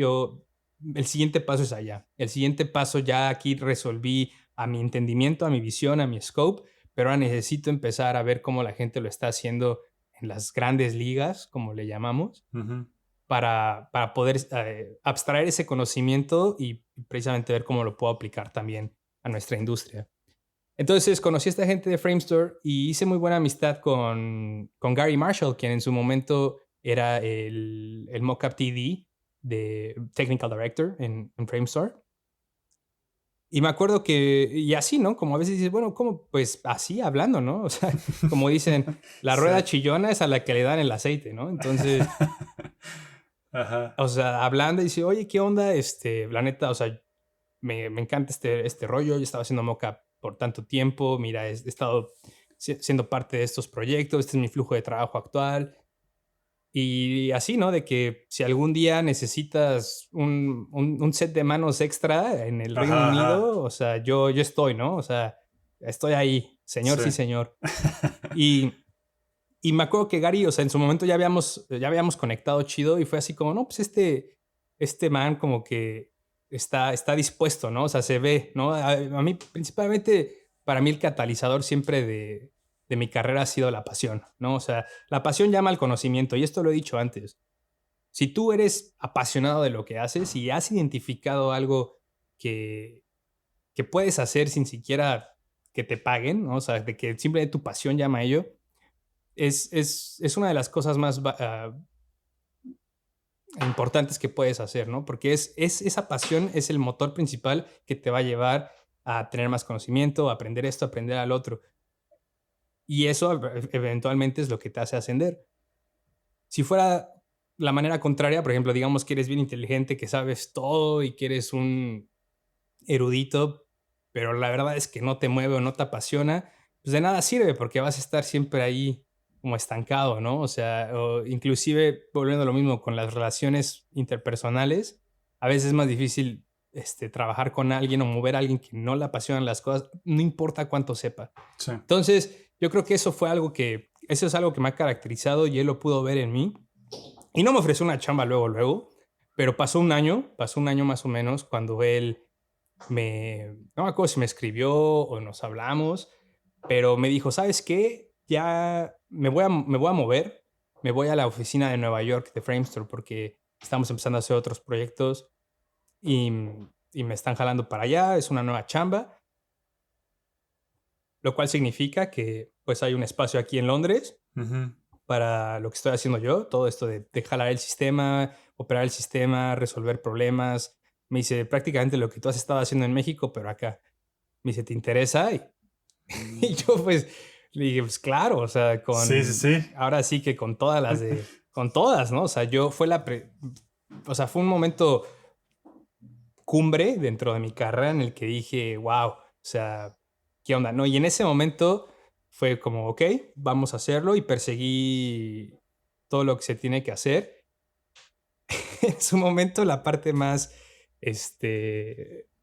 El siguiente paso es allá. El siguiente paso ya aquí resolví a mi entendimiento, a mi visión, a mi scope, pero ahora necesito empezar a ver cómo la gente lo está haciendo en las grandes ligas, como le llamamos, Ujú. para poder abstraer ese conocimiento y precisamente ver cómo lo puedo aplicar también a nuestra industria. Entonces conocí a esta gente de Framestore y hice muy buena amistad con Gary Marshall, quien en su momento era el Mockup TD de Technical Director en Framestore. Y me acuerdo que, y así, ¿no? Como a veces dices, bueno, ¿cómo? Pues así, hablando, ¿no? O sea, como dicen, la Sí. rueda chillona es a la que le dan el aceite, ¿no? Entonces, Ajá. o sea, hablando y dice, oye, ¿qué onda? La neta, o sea, me encanta este rollo. Yo estaba haciendo mockup por tanto tiempo. Mira, he estado siendo parte de estos proyectos. Este es mi flujo de trabajo actual. Y así, ¿no? De que si algún día necesitas un set de manos extra en el Reino Ajá, ajá. Unido, o sea, yo estoy, ¿no? O sea, estoy ahí, señor, Sí. sí, señor. Y me acuerdo que Gary, o sea, en su momento ya habíamos conectado chido y fue así como, no, pues este man como que está dispuesto, ¿no? O sea, se ve, ¿no? A mí, principalmente, para mí el catalizador siempre de mi carrera ha sido la pasión, ¿no? O sea, la pasión llama al conocimiento y esto lo he dicho antes. Si tú eres apasionado de lo que haces y has identificado algo que, que puedes hacer sin siquiera que te paguen, ¿no? O sea, de que simplemente tu pasión llama a ello, es una de las cosas más importantes que puedes hacer, ¿no? Porque esa pasión es el motor principal que te va a llevar a tener más conocimiento, a aprender esto, a aprender al otro. Y eso eventualmente es lo que te hace ascender. Si fuera la manera contraria, por ejemplo, digamos que eres bien inteligente, que sabes todo y que eres un erudito, pero la verdad es que no te mueve o no te apasiona, pues de nada sirve porque vas a estar siempre ahí como estancado, ¿no? O sea, o inclusive volviendo a lo mismo con las relaciones interpersonales, a veces es más difícil trabajar con alguien o mover a alguien que no le apasionan las cosas, no importa cuánto sepa. Sí. Entonces, yo creo que eso es algo que me ha caracterizado y él lo pudo ver en mí. Y no me ofreció una chamba luego, pero pasó un año más o menos cuando él no me acuerdo si me escribió o nos hablamos, pero me dijo, ¿sabes qué? Ya me voy a mover, me voy a la oficina de Nueva York de Framestore porque estamos empezando a hacer otros proyectos y, y me están jalando para allá, es una nueva chamba, lo cual significa que pues hay un espacio aquí en Londres Ujú. para lo que estoy haciendo yo, todo esto de jalar el sistema, operar el sistema, resolver problemas. Me dice prácticamente lo que tú has estado haciendo en México, pero acá. Me dice, ¿te interesa? Y, y yo pues le dije, pues claro, o sea, Sí, sí, sí. ahora sí que con todas, ¿no? O sea, o sea, fue un momento cumbre dentro de mi carrera en el que dije, wow, o sea, ¿qué onda? ¿No? Y en ese momento fue como, ok, vamos a hacerlo y perseguí todo lo que se tiene que hacer. En su momento la parte más,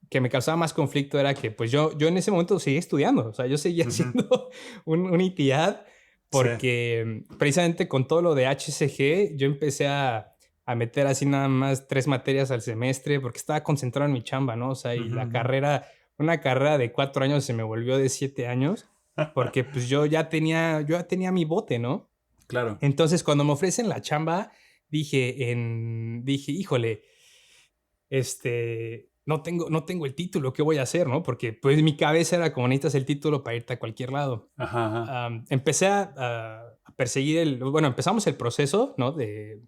que me causaba más conflicto era que pues yo en ese momento seguía estudiando, o sea, yo seguía Ujú. haciendo un ITIAD Sí. porque precisamente con todo lo de HCG yo empecé a meter así nada más 3 materias al semestre porque estaba concentrado en mi chamba, ¿no? O sea, y Ujú, la ujú. carrera, una carrera de 4 años se me volvió de 7 años porque pues yo ya tenía mi bote, ¿no? Claro. Entonces, cuando me ofrecen la chamba, dije, híjole, no tengo el título, ¿qué voy a hacer, no? Porque pues mi cabeza era como necesitas el título para irte a cualquier lado. Ajá, ajá. Empecé a perseguir bueno, empezamos el proceso, ¿no? De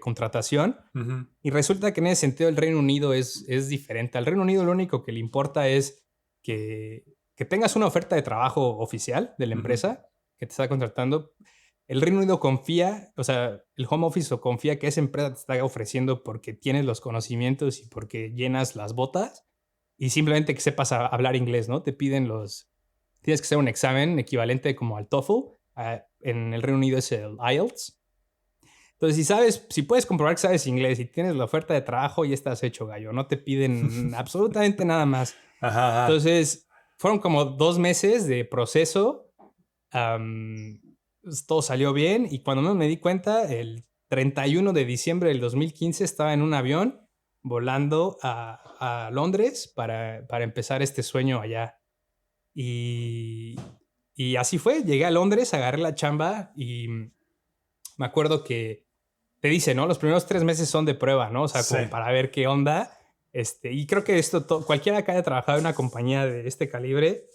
contratación Ujú, y resulta que en ese sentido el Reino Unido es diferente. Al Reino Unido lo único que le importa es que tengas una oferta de trabajo oficial de la ujú. empresa que te está contratando. El Reino Unido confía, o sea, el home office confía que esa empresa te está ofreciendo porque tienes los conocimientos y porque llenas las botas y simplemente que sepas hablar inglés, ¿no? Tienes que hacer un examen equivalente como al TOEFL. En el Reino Unido es el IELTS. Entonces, si puedes comprobar que sabes inglés y tienes la oferta de trabajo, ya estás hecho, gallo. No te piden absolutamente nada más. Ajá, ajá. Entonces, fueron como 2 meses de proceso. Todo salió bien y cuando me di cuenta, 31 de diciembre del 2015 estaba en un avión volando a Londres para empezar este sueño allá. Y así fue, llegué a Londres, agarré la chamba y me acuerdo que te dice, ¿no? Los primeros 3 meses son de prueba, ¿no? O sea, como para ver qué onda. Y creo que cualquiera que haya trabajado en una compañía de este calibre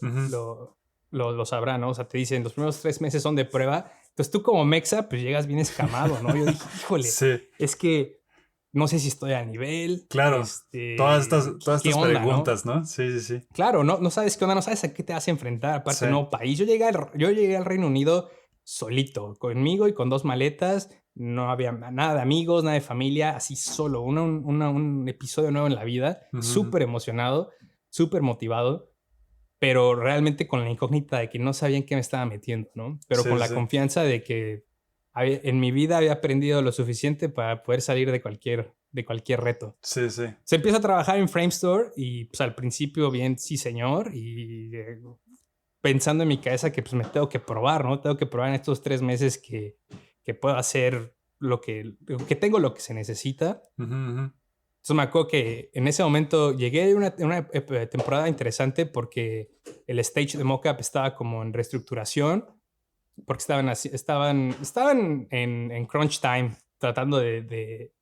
lo sabrá, ¿no? O sea, te dicen, los primeros 3 meses son de prueba. Entonces tú como mexa, pues llegas bien escamado, ¿no? Yo dije, híjole, es que no sé si estoy a nivel. Claro, todas estas onda, preguntas, ¿no? Sí. Claro, no sabes qué onda, no sabes a qué te vas a enfrentar. Aparte, nuevo país. Yo llegué al Reino Unido solito, conmigo y con 2 maletas. No había nada de amigos, nada de familia, así solo. Un episodio nuevo en la vida. Súper emocionado, súper motivado, pero realmente con la incógnita de que no sabía en qué me estaba metiendo, ¿no? Pero con la confianza de que en mi vida había aprendido lo suficiente para poder salir de cualquier reto. Sí. Se empieza a trabajar en Framestore y pues al principio bien, sí señor, y pensando en mi cabeza que pues me tengo que probar, ¿no? Tengo que probar en estos 3 meses que puedo hacer que tengo lo que se necesita. Entonces me acuerdo que en ese momento llegué a una temporada interesante porque el stage de mockup estaba como en reestructuración, porque estaban en crunch time tratando de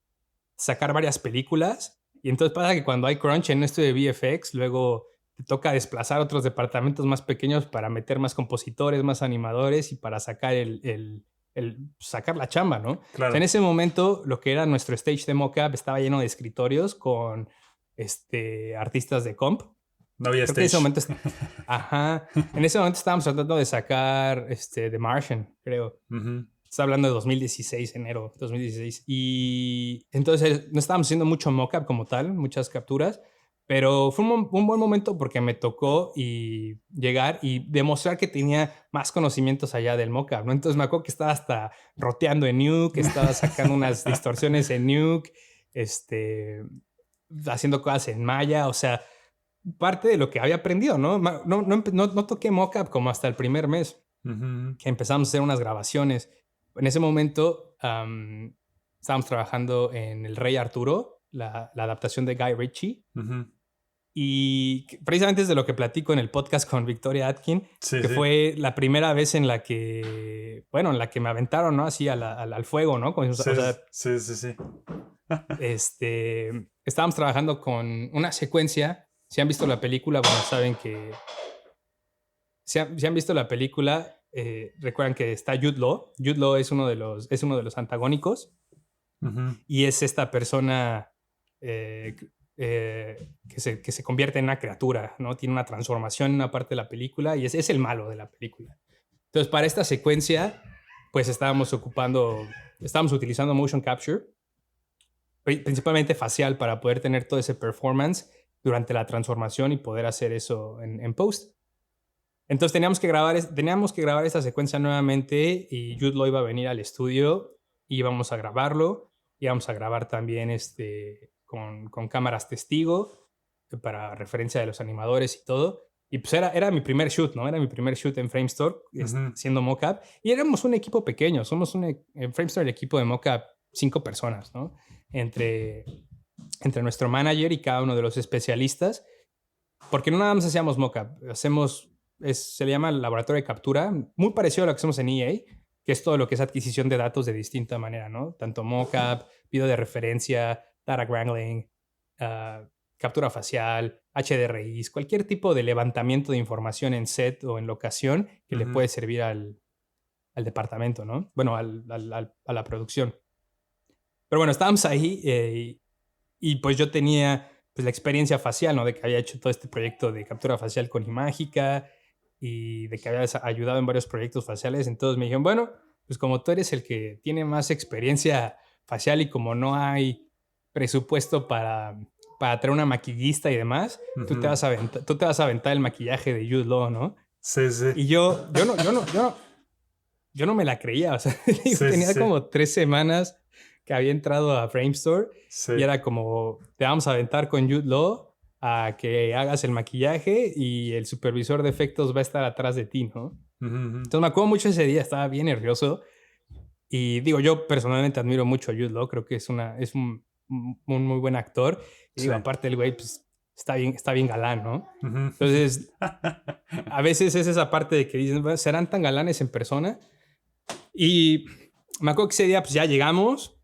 sacar varias películas. Y entonces pasa que cuando hay crunch en esto de VFX, luego te toca desplazar otros departamentos más pequeños para meter más compositores, más animadores y para sacar sacar la chamba, ¿no? Claro. O sea, en ese momento, lo que era nuestro stage de mockup estaba lleno de escritorios con artistas de comp. No había stage. En ese momento estábamos tratando de sacar The Martian, creo. Está hablando de 2016, enero 2016. Y entonces no estábamos haciendo mucho mockup como tal, muchas capturas. Pero fue un buen momento porque me tocó llegar y demostrar que tenía más conocimientos allá del mockup, ¿no? Entonces me acuerdo que estaba hasta roteando en Nuke, estaba sacando unas distorsiones en Nuke, haciendo cosas en Maya, o sea, parte de lo que había aprendido, ¿no? No toqué mockup como hasta el primer mes que empezamos a hacer unas grabaciones. En ese momento estábamos trabajando en El Rey Arturo, la adaptación de Guy Ritchie. Y precisamente es de lo que platico en el podcast con Victoria Atkin, fue la primera vez en la que me aventaron, ¿no? Así al fuego, ¿no? Sí. Estábamos trabajando con una secuencia. Si han visto la película, bueno, saben que... Si han visto la película, recuerdan que está Jude Law. Jude Law es uno de los antagónicos. Y es esta persona... que se convierte en una criatura, ¿no? Tiene una transformación en una parte de la película y es el malo de la película. Entonces, para esta secuencia, pues estábamos utilizando motion capture, principalmente facial, para poder tener todo ese performance durante la transformación y poder hacer eso en post. Entonces, teníamos que grabar esta secuencia nuevamente y Jude Law iba a venir al estudio y íbamos a grabarlo. Íbamos a grabar también con cámaras testigo para referencia de los animadores y todo. Y pues era mi primer shoot, ¿no? Era mi primer shoot en Framestore, siendo mockup. Y éramos un equipo pequeño. Somos en Framestore el equipo de mockup 5 personas, ¿no? Entre nuestro manager y cada uno de los especialistas. Porque no nada más hacíamos mockup. Se le llama laboratorio de captura, muy parecido a lo que hacemos en EA, que es todo lo que es adquisición de datos de distinta manera, ¿no? Tanto mockup, video de referencia, data wrangling, captura facial, HDRIs, cualquier tipo de levantamiento de información en set o en locación que le puede servir al departamento, ¿no? Bueno, a la producción. Pero bueno, estábamos ahí y pues yo tenía pues la experiencia facial, ¿no? De que había hecho todo este proyecto de captura facial con Imágica y de que había ayudado en varios proyectos faciales. Entonces me dijeron, bueno, pues como tú eres el que tiene más experiencia facial y como no hay presupuesto para traer una maquillista y demás, tú te vas a aventar el maquillaje de Jude Law, ¿no? Sí. Y yo no me la creía, o sea, tenía como 3 semanas que había entrado a Framestore y era como, te vamos a aventar con Jude Law a que hagas el maquillaje y el supervisor de efectos va a estar atrás de ti, ¿no? Entonces me acuerdo mucho ese día, estaba bien nervioso Y digo, yo personalmente admiro mucho a Jude Law, creo que es un muy buen actor. Y digo, Sí. aparte el güey, pues está bien galán, ¿no? Ujú. Entonces, a veces es esa parte de que dicen, "Bueno, ¿serán tan galanes en persona?" Y me acuerdo que ese día, pues ya llegamos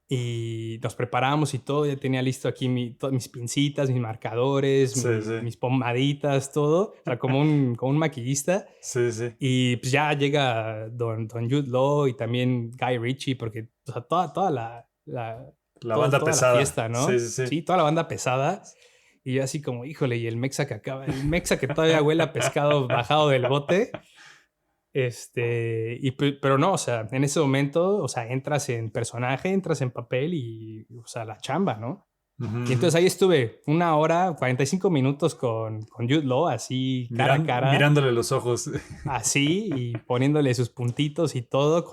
y nos preparamos y todo. Ya tenía listo aquí todas mis pincitas, mis marcadores, Sí, sí. mis pomaditas, todo. O sea, como un maquillista. Sí, sí. Y pues ya llega don Jude Law y también Guy Ritchie, porque o sea, toda La banda toda la pesada. fiesta, Sí, ¿no? sí, sí. Sí, toda la banda pesada. Y yo así como, híjole, y el mexa que todavía huele a pescado bajado del bote. Pero no, o sea, en ese momento, o sea, entras en personaje, entras en papel y, o sea, la chamba, ¿no? Ujú, Y entonces ahí estuve 1 hora, 45 minutos con Jude Law, así cara a cara, mirándole los ojos. así, y poniéndole sus puntitos y todo,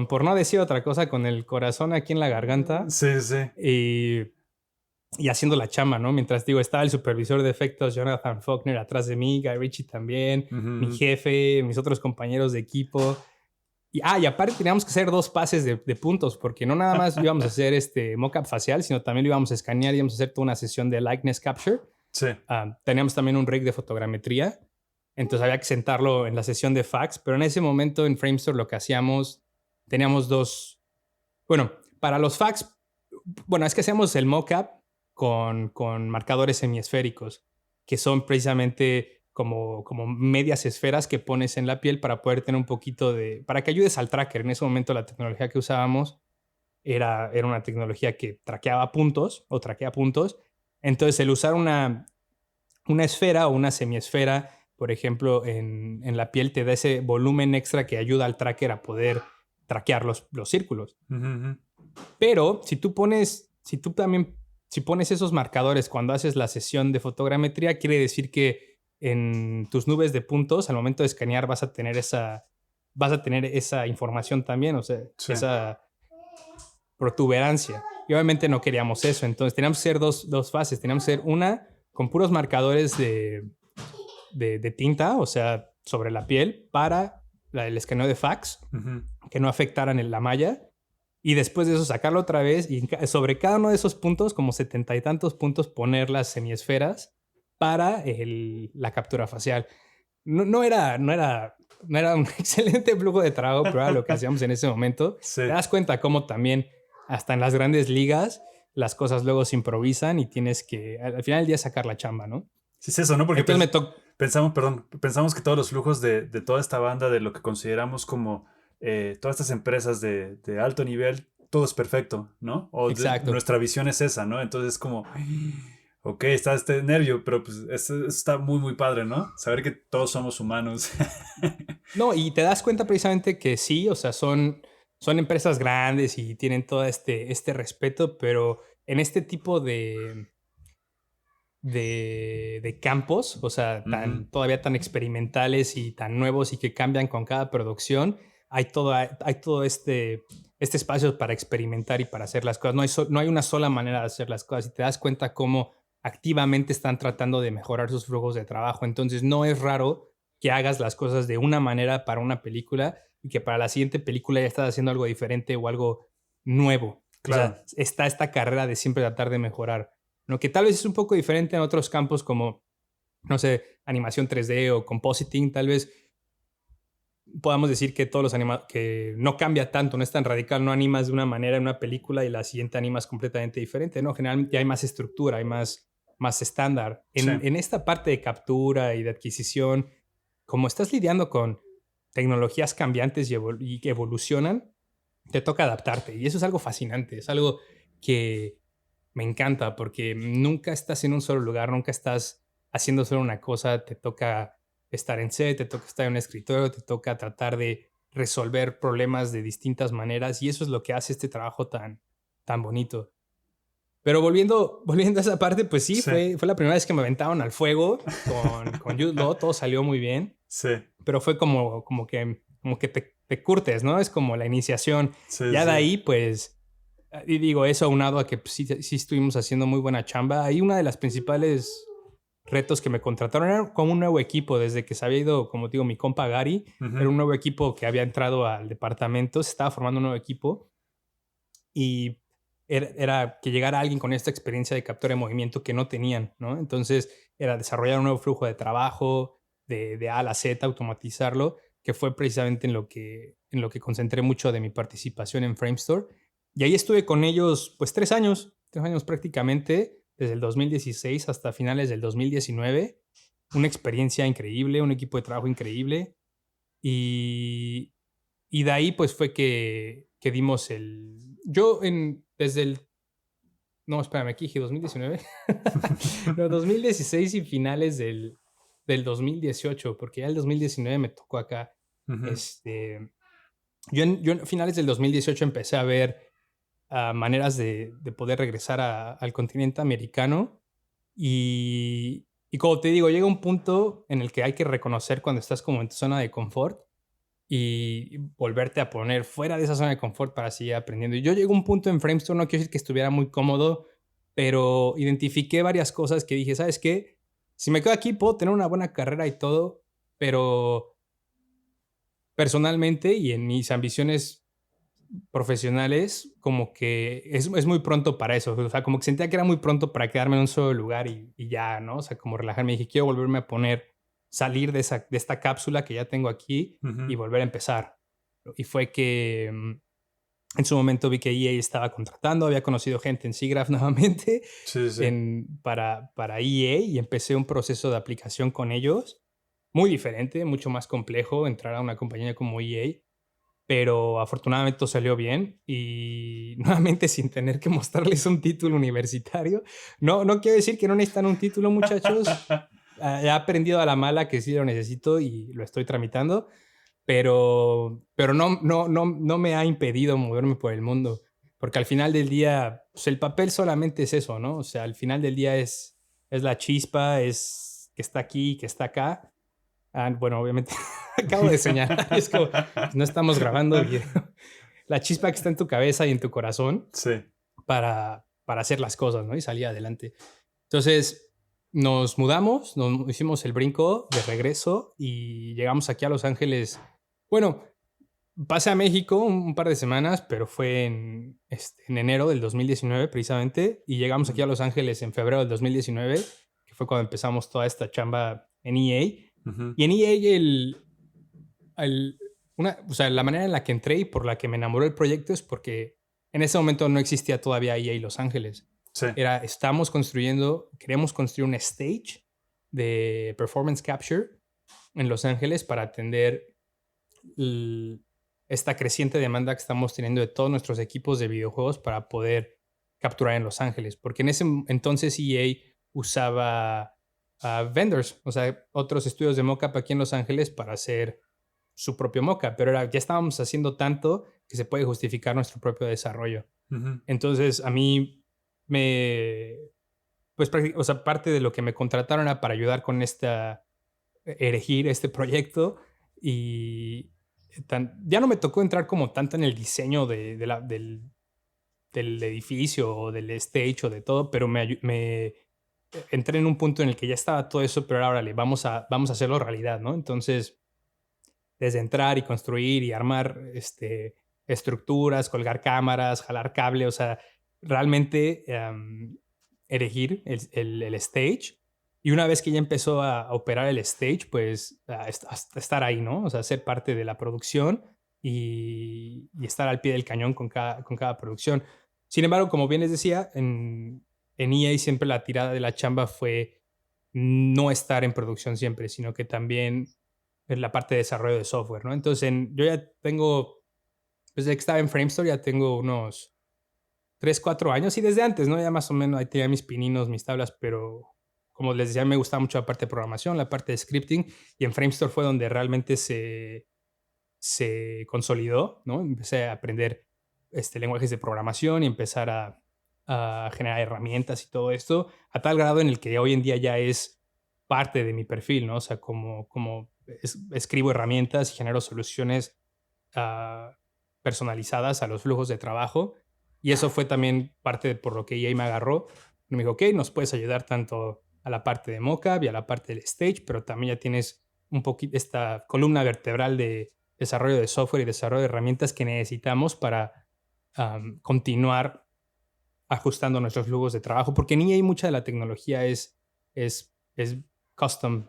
por no decir otra cosa, con el corazón aquí en la garganta. Sí, sí. Y haciendo la chamba, ¿no? Mientras, digo, estaba el supervisor de efectos, Jonathan Faulkner, atrás de mí, Guy Ritchie también, mi Ujú. jefe, mis otros compañeros de equipo. Y aparte teníamos que hacer 2 pases de puntos, porque no nada más íbamos a hacer mock-up facial, sino también lo íbamos a escanear, íbamos a hacer toda una sesión de likeness capture. Sí. Teníamos también un rig de fotogrametría, entonces había que sentarlo en la sesión de fax, pero en ese momento en Framestore lo que hacíamos, teníamos bueno, para los fax, bueno, es que hacíamos el mock-up con marcadores semiesféricos, que son precisamente como medias esferas que pones en la piel para poder tener un poquito para que ayudes al tracker. En ese momento la tecnología que usábamos era una tecnología que traquea puntos. Entonces el usar una esfera o una semiesfera, por ejemplo, en la piel te da ese volumen extra que ayuda al tracker a poder traquear los círculos. Ujú, ujú. Pero si pones esos marcadores cuando haces la sesión de fotogrametría, quiere decir que en tus nubes de puntos, al momento de escanear, vas a tener esa información también, o sea, Sí. esa protuberancia. Y obviamente no queríamos eso, entonces teníamos que hacer dos fases. Teníamos que hacer una con puros marcadores de tinta, o sea, sobre la piel, para el escaneo de fax, Ujú. que no afectaran la malla. Y después de eso sacarlo otra vez y sobre cada uno de esos puntos, como 70 y tantos puntos, poner las semiesferas para la captura facial. No era un excelente flujo de trabajo, pero era lo que hacíamos en ese momento. Sí. Te das cuenta cómo también hasta en las grandes ligas las cosas luego se improvisan y tienes que al final del día sacar la chamba, ¿no? Sí, es eso, ¿no? Porque Entonces me tocó... pensamos que todos los flujos de toda esta banda, de lo que consideramos como todas estas empresas de alto nivel, todo es perfecto, ¿no? Exacto. Nuestra visión es esa, ¿no? Entonces es como, ok, está este nervio, pero pues eso está muy, muy padre, ¿no? Saber que todos somos humanos. No, y te das cuenta precisamente que sí, o sea, son empresas grandes y tienen todo este respeto, pero en este tipo de campos, o sea, Ujú. todavía tan experimentales y tan nuevos y que cambian con cada producción, hay todo este espacio para experimentar y para hacer las cosas. No hay una sola manera de hacer las cosas y te das cuenta cómo activamente están tratando de mejorar sus flujos de trabajo. Entonces no es raro que hagas las cosas de una manera para una película y que para la siguiente película ya estás haciendo algo diferente o algo nuevo. Claro. O sea, está esta carrera de siempre tratar de mejorar, ¿no? Que tal vez es un poco diferente en otros campos como, no sé, animación 3D o compositing. Tal vez podamos decir que que no cambia tanto, no es tan radical, no animas de una manera en una película y la siguiente animas completamente diferente, ¿no? Generalmente hay más estructura, hay más estándar. Sí. En esta parte de captura y de adquisición, como estás lidiando con tecnologías cambiantes y que evolucionan, te toca adaptarte. Y eso es algo fascinante, es algo que me encanta porque nunca estás en un solo lugar, nunca estás haciendo solo una cosa, te toca estar en set, te toca estar en un escritorio, te toca tratar de resolver problemas de distintas maneras y eso es lo que hace este trabajo tan bonito. Pero volviendo a esa parte, pues sí, Sí. fue la primera vez que me aventaron al fuego con Jude Law, todo salió muy bien, Sí. pero fue como que te curtes, ¿no? Es como la iniciación. Sí, Ya de sí. ahí, pues, y digo, eso aunado a que pues, sí estuvimos haciendo muy buena chamba. Ahí una de las principales retos que me contrataron. Era como un nuevo equipo, desde que se había ido, como digo, mi compa Gary. Era un nuevo equipo que había entrado al departamento, se estaba formando un nuevo equipo y era que llegara alguien con esta experiencia de captura de movimiento que no tenían, ¿no? Entonces era desarrollar un nuevo flujo de trabajo, de A a la Z, automatizarlo, que fue precisamente en lo que concentré mucho de mi participación en Framestore. Y ahí estuve con ellos pues 3 años prácticamente, desde el 2016 hasta finales del 2019. Una experiencia increíble, un equipo de trabajo increíble. Y de ahí pues fue que dimos el... desde el... No, espérame, aquí dije 2019. No, 2016 y finales del 2018, porque ya el 2019 me tocó acá. Yo en finales del 2018 empecé a ver maneras de poder regresar al continente americano y como te digo, llega un punto en el que hay que reconocer cuando estás como en tu zona de confort y volverte a poner fuera de esa zona de confort para seguir aprendiendo. Y yo llegué a un punto en Framestore, no quiero decir que estuviera muy cómodo, pero identifiqué varias cosas que dije, ¿sabes qué? Si me quedo aquí puedo tener una buena carrera y todo, pero personalmente y en mis ambiciones profesionales, como que es muy pronto para eso. O sea, como que sentía que era muy pronto para quedarme en un solo lugar y ya, ¿no? O sea, como relajarme. Y dije, quiero volverme a salir de esta cápsula que ya tengo aquí y volver a empezar. Y fue que en su momento vi que EA estaba contratando, había conocido gente en SIGGRAPH nuevamente para EA y empecé un proceso de aplicación con ellos. Muy diferente, mucho más complejo entrar a una compañía como EA, pero afortunadamente todo salió bien y nuevamente sin tener que mostrarles un título universitario. No quiero decir que no necesitan un título, muchachos. He aprendido a la mala que sí lo necesito y lo estoy tramitando, pero no me ha impedido moverme por el mundo, porque al final del día, pues el papel solamente es eso, ¿no? O sea, al final del día es la chispa, es que está aquí, que está acá. Bueno, obviamente acabo de señalar, es como, no estamos grabando video. La chispa que está en tu cabeza y en tu corazón para hacer las cosas, ¿no? Y salir adelante. Entonces, nos mudamos, nos hicimos el brinco de regreso y llegamos aquí a Los Ángeles. Bueno, pasé a México un par de semanas, pero fue en enero del 2019 precisamente, y llegamos aquí a Los Ángeles en febrero del 2019, que fue cuando empezamos toda esta chamba en EA. Y en EA o sea, la manera en la que entré y por la que me enamoró el proyecto es porque en ese momento no existía todavía EA Los Ángeles. Queremos construir un stage de performance capture en Los Ángeles para atender esta creciente demanda que estamos teniendo de todos nuestros equipos de videojuegos para poder capturar en Los Ángeles. Porque en ese entonces EA usaba vendors, o sea, otros estudios de mockup aquí en Los Ángeles para hacer su propio mockup, pero ya estábamos haciendo tanto que se puede justificar nuestro propio desarrollo. Entonces, a mí pues, o sea, parte de lo que me contrataron era para ayudar con erigir este proyecto y ya no me tocó entrar como tanto en el diseño del edificio o del stage o de todo, pero me entré en un punto en el que ya estaba todo eso, pero ahora vamos a hacerlo realidad, ¿no? Entonces, desde entrar y construir y armar estructuras, colgar cámaras, jalar cable, o sea, realmente erigir el stage. Y una vez que ya empezó a operar el stage, pues estar ahí, ¿no? O sea, ser parte de la producción y estar al pie del cañón con cada producción. Sin embargo, como bien les decía, en EA siempre la tirada de la chamba fue no estar en producción siempre, sino que también en la parte de desarrollo de software, ¿no? Entonces, yo ya tengo, desde que estaba en Framestore, ya tengo unos 3, 4 años y desde antes, ¿no? Ya más o menos ahí tenía mis pininos, mis tablas, pero como les decía, me gustaba mucho la parte de programación, la parte de scripting, y en Framestore fue donde realmente se consolidó, ¿no? Empecé a aprender lenguajes de programación y empezar a generar herramientas y todo esto, a tal grado en el que hoy en día ya es parte de mi perfil, ¿no? O sea, como escribo herramientas y genero soluciones personalizadas a los flujos de trabajo. Y eso fue también parte por lo que EA me agarró. Me dijo, ok, nos puedes ayudar tanto a la parte de mockup y a la parte del stage, pero también ya tienes un poquito esta columna vertebral de desarrollo de software y desarrollo de herramientas que necesitamos para continuar ajustando nuestros flujos de trabajo, porque en EA mucha de la tecnología es custom.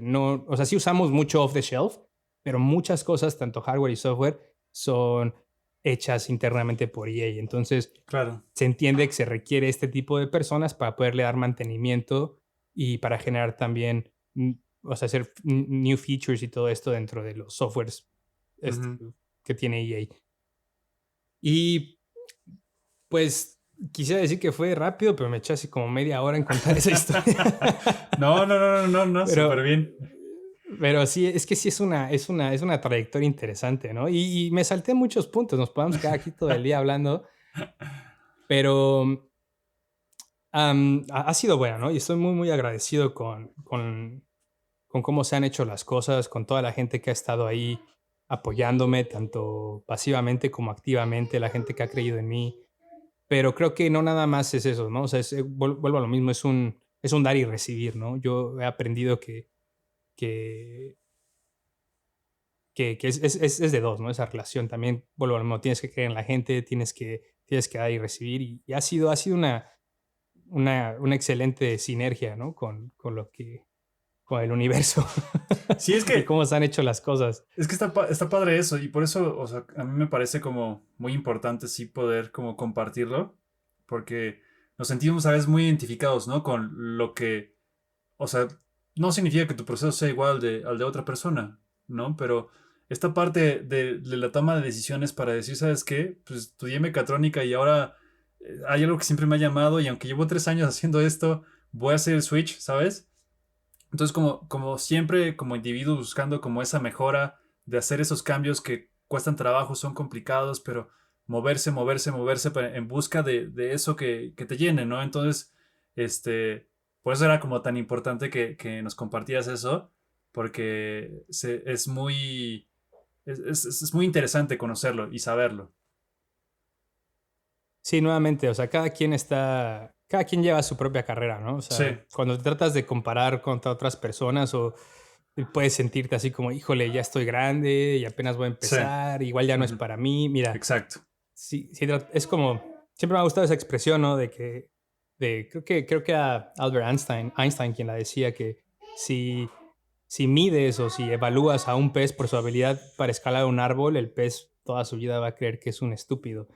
No, o sea, sí usamos mucho off the shelf, pero muchas cosas, tanto hardware y software, son hechas internamente por EA. Entonces, Claro. se entiende que se requiere este tipo de personas para poderle dar mantenimiento y para generar también, o sea, hacer new features y todo esto dentro de los softwares que tiene EA. Y pues quisiera decir que fue rápido, pero me eché así como media hora en contar esa historia. No, súper bien. Pero sí, es que sí es una trayectoria interesante, ¿no? Y me salté muchos puntos, nos podemos quedar aquí todo el día hablando, pero ha sido bueno, ¿no? Y estoy muy, muy agradecido con cómo se han hecho las cosas, con toda la gente que ha estado ahí apoyándome, tanto pasivamente como activamente, la gente que ha creído en mí. Pero creo que no nada más es eso, ¿no? O sea, vuelvo a lo mismo, es un dar y recibir, ¿no? Yo he aprendido que, que es de dos, ¿no? Esa relación también, vuelvo a lo mismo, tienes que creer en la gente, tienes que dar y recibir. Y ha sido una excelente sinergia, ¿no? Con el universo Sí, es y que cómo se han hecho las cosas. Es que está padre eso y por eso, o sea, a mí me parece como muy importante sí poder como compartirlo, porque nos sentimos a veces muy identificados, ¿no? Con lo que, o sea, no significa que tu proceso sea igual al de otra persona, ¿no? Pero esta parte de la toma de decisiones para decir, ¿sabes qué? Pues estudié mecatrónica y ahora hay algo que siempre me ha llamado y aunque llevo 3 años haciendo esto, voy a hacer el switch, ¿sabes? Entonces, como siempre, como individuo buscando como esa mejora de hacer esos cambios que cuestan trabajo, son complicados, pero moverse en busca de eso que te llene, ¿no? Entonces, por eso era como tan importante que nos compartieras eso, porque es muy interesante conocerlo y saberlo. Sí, nuevamente, o sea, cada quien lleva su propia carrera, ¿no? O Sí, sea, cuando te tratas de comparar contra otras personas o puedes sentirte así como, híjole, ya estoy grande y apenas voy a sí, empezar, igual ya no es ujú, para mí. Mira, exacto. sí, sí, es como, siempre me ha gustado esa expresión, ¿no? Creo que a Albert Einstein quien la decía que si, si mides o si evalúas a un pez por su habilidad para escalar un árbol, el pez toda su vida va a creer que es un estúpido.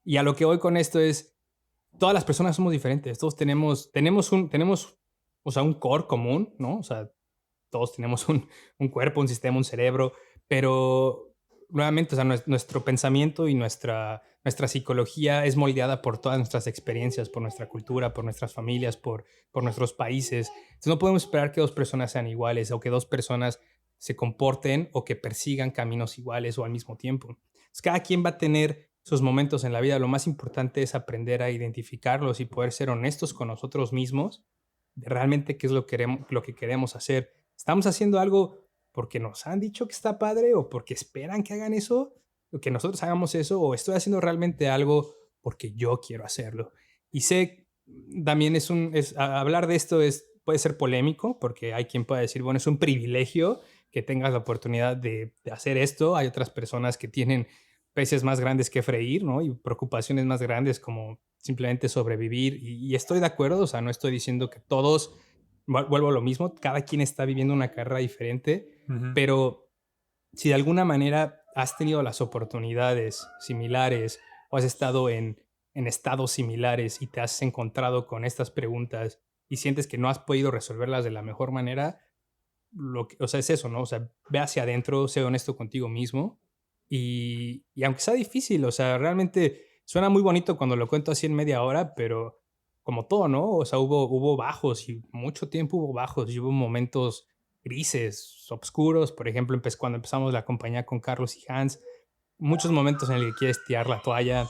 Y a lo que voy con esto es, todas las personas somos diferentes, todos tenemos, o sea, un core común, ¿no? O sea, todos tenemos un cuerpo, un sistema, un cerebro, pero nuevamente, o sea, nuestro pensamiento y nuestra psicología es moldeada por todas nuestras experiencias, por nuestra cultura, por nuestras familias, por nuestros países. Entonces no podemos esperar que dos personas sean iguales o que dos personas se comporten o que persigan caminos iguales o al mismo tiempo. Entonces, cada quien va a tener sus momentos en la vida. Lo más importante es aprender a identificarlos y poder ser honestos con nosotros mismos de realmente qué es lo que queremos hacer. ¿Estamos haciendo algo porque nos han dicho que está padre o porque esperan que hagan eso, o que nosotros hagamos eso, o estoy haciendo realmente algo porque yo quiero hacerlo? Y sé, también hablar de esto puede ser polémico, porque hay quien puede decir, bueno, es un privilegio que tengas la oportunidad de hacer esto. Hay otras personas que tienen peces más grandes que freír, ¿no? Y preocupaciones más grandes como simplemente sobrevivir. Y estoy de acuerdo, o sea, no estoy diciendo que todos, vuelvo a lo mismo, cada quien está viviendo una carrera diferente, Ujú. pero si de alguna manera has tenido las oportunidades similares o has estado en estados similares y te has encontrado con estas preguntas y sientes que no has podido resolverlas de la mejor manera, o sea, es eso, ¿no? O sea, ve hacia adentro, sé honesto contigo mismo y aunque sea difícil, o sea, realmente suena muy bonito cuando lo cuento así en media hora, pero como todo, ¿no? O sea, hubo bajos y mucho tiempo hubo bajos y hubo momentos grises, oscuros. Por ejemplo, cuando empezamos la compañía con Carlos y Hans, muchos momentos en el que quieres tirar la toalla.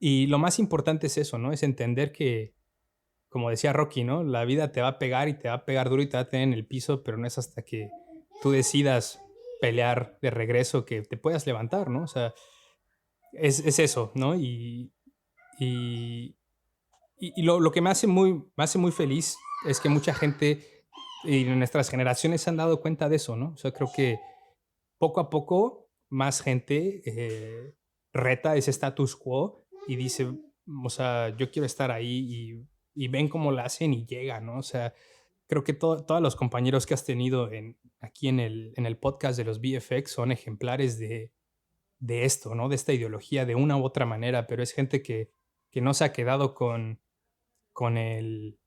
Y lo más importante es eso, ¿no? Es entender que, como decía Rocky, ¿no? La vida te va a pegar y te va a pegar duro y te va a tener en el piso, pero no es hasta que tú decidas pelear de regreso que te puedas levantar, ¿no? O sea, es eso, ¿no? Y lo que me hace muy feliz es que mucha gente y nuestras generaciones se han dado cuenta de eso, ¿no? O sea, creo que poco a poco más gente reta ese status quo y dice, o sea, yo quiero estar ahí y ven cómo lo hacen y llegan, ¿no? O sea, creo que todos los compañeros que has tenido aquí en el podcast de los VFX son ejemplares de esto, ¿no? De esta ideología de una u otra manera, pero es gente que no se ha quedado con el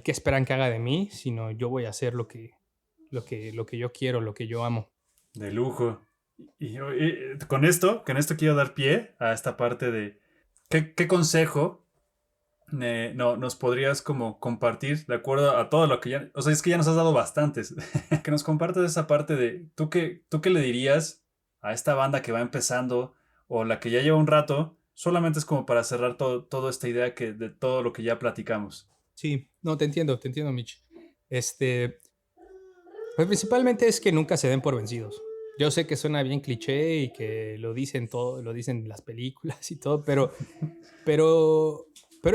qué esperan que haga de mí, sino yo voy a hacer lo que yo quiero, lo que yo amo. De lujo. Con esto quiero dar pie a esta parte de qué consejo no, nos podrías como compartir de acuerdo a todo lo que ya... O sea, es que ya nos has dado bastantes. Que nos compartas esa parte de tú qué le dirías a esta banda que va empezando o la que ya lleva un rato. Solamente es como para cerrar toda esta idea de todo lo que ya platicamos. Sí, no, te entiendo, Mitch. Este, pues principalmente es que nunca se den por vencidos. Yo sé que suena bien cliché y que lo dicen todo, lo dicen las películas y todo, pero, pero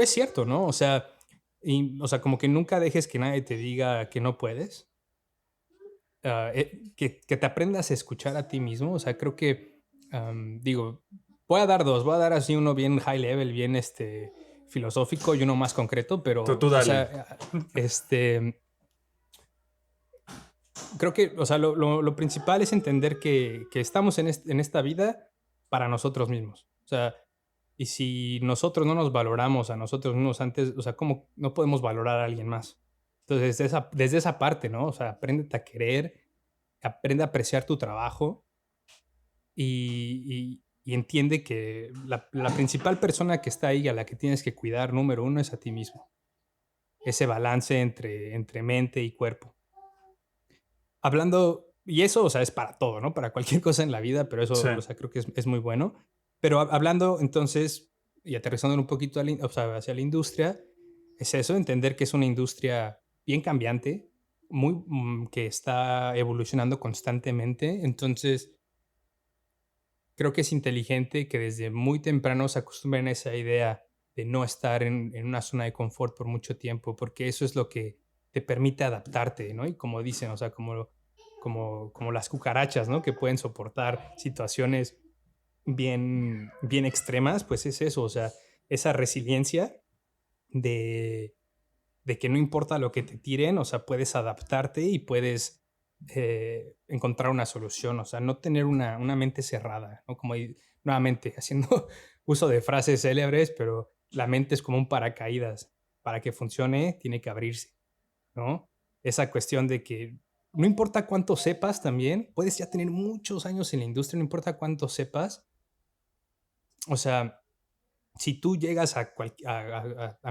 es cierto, ¿no? O sea, como que nunca dejes que nadie te diga que no puedes. Que te aprendas a escuchar a ti mismo. O sea, creo que, digo, voy a dar dos. Voy a dar así uno bien high level, bien filosófico y uno más concreto, pero, Tú o dale. sea, creo que, o sea, lo principal es entender que estamos en esta vida para nosotros mismos. O sea, y si nosotros no nos valoramos a nosotros mismos antes, o sea, ¿cómo no podemos valorar a alguien más? Entonces, desde esa parte, ¿no? O sea, apréndete a querer, aprende a apreciar tu trabajo y entiende que la principal persona que está ahí, a la que tienes que cuidar, número uno, es a ti mismo. Ese balance entre mente y cuerpo. Hablando, y eso, o sea, es para todo, ¿no? Para cualquier cosa en la vida, pero Sí. eso, o sea, creo que es muy bueno. Pero hablando entonces y aterrizando un poquito o sea, hacia la industria, es eso, entender que es una industria bien cambiante, que está evolucionando constantemente. Entonces, creo que es inteligente que desde muy temprano se acostumbren a esa idea de no estar en una zona de confort por mucho tiempo, porque eso es lo que te permite adaptarte, ¿no? Y como dicen, o sea, como las cucarachas, ¿no? Que pueden soportar situaciones bien extremas, pues es eso, o sea, esa resiliencia de, de que no importa lo que te tiren, o sea, puedes adaptarte y puedes encontrar una solución, o sea, no tener una mente cerrada, ¿no? Como nuevamente haciendo uso de frases célebres, pero la mente es como un paracaídas. Para que funcione, tiene que abrirse, ¿no? Esa cuestión de que no importa cuánto sepas también, puedes ya tener muchos años en la industria, no importa cuánto sepas, o sea, si tú llegas a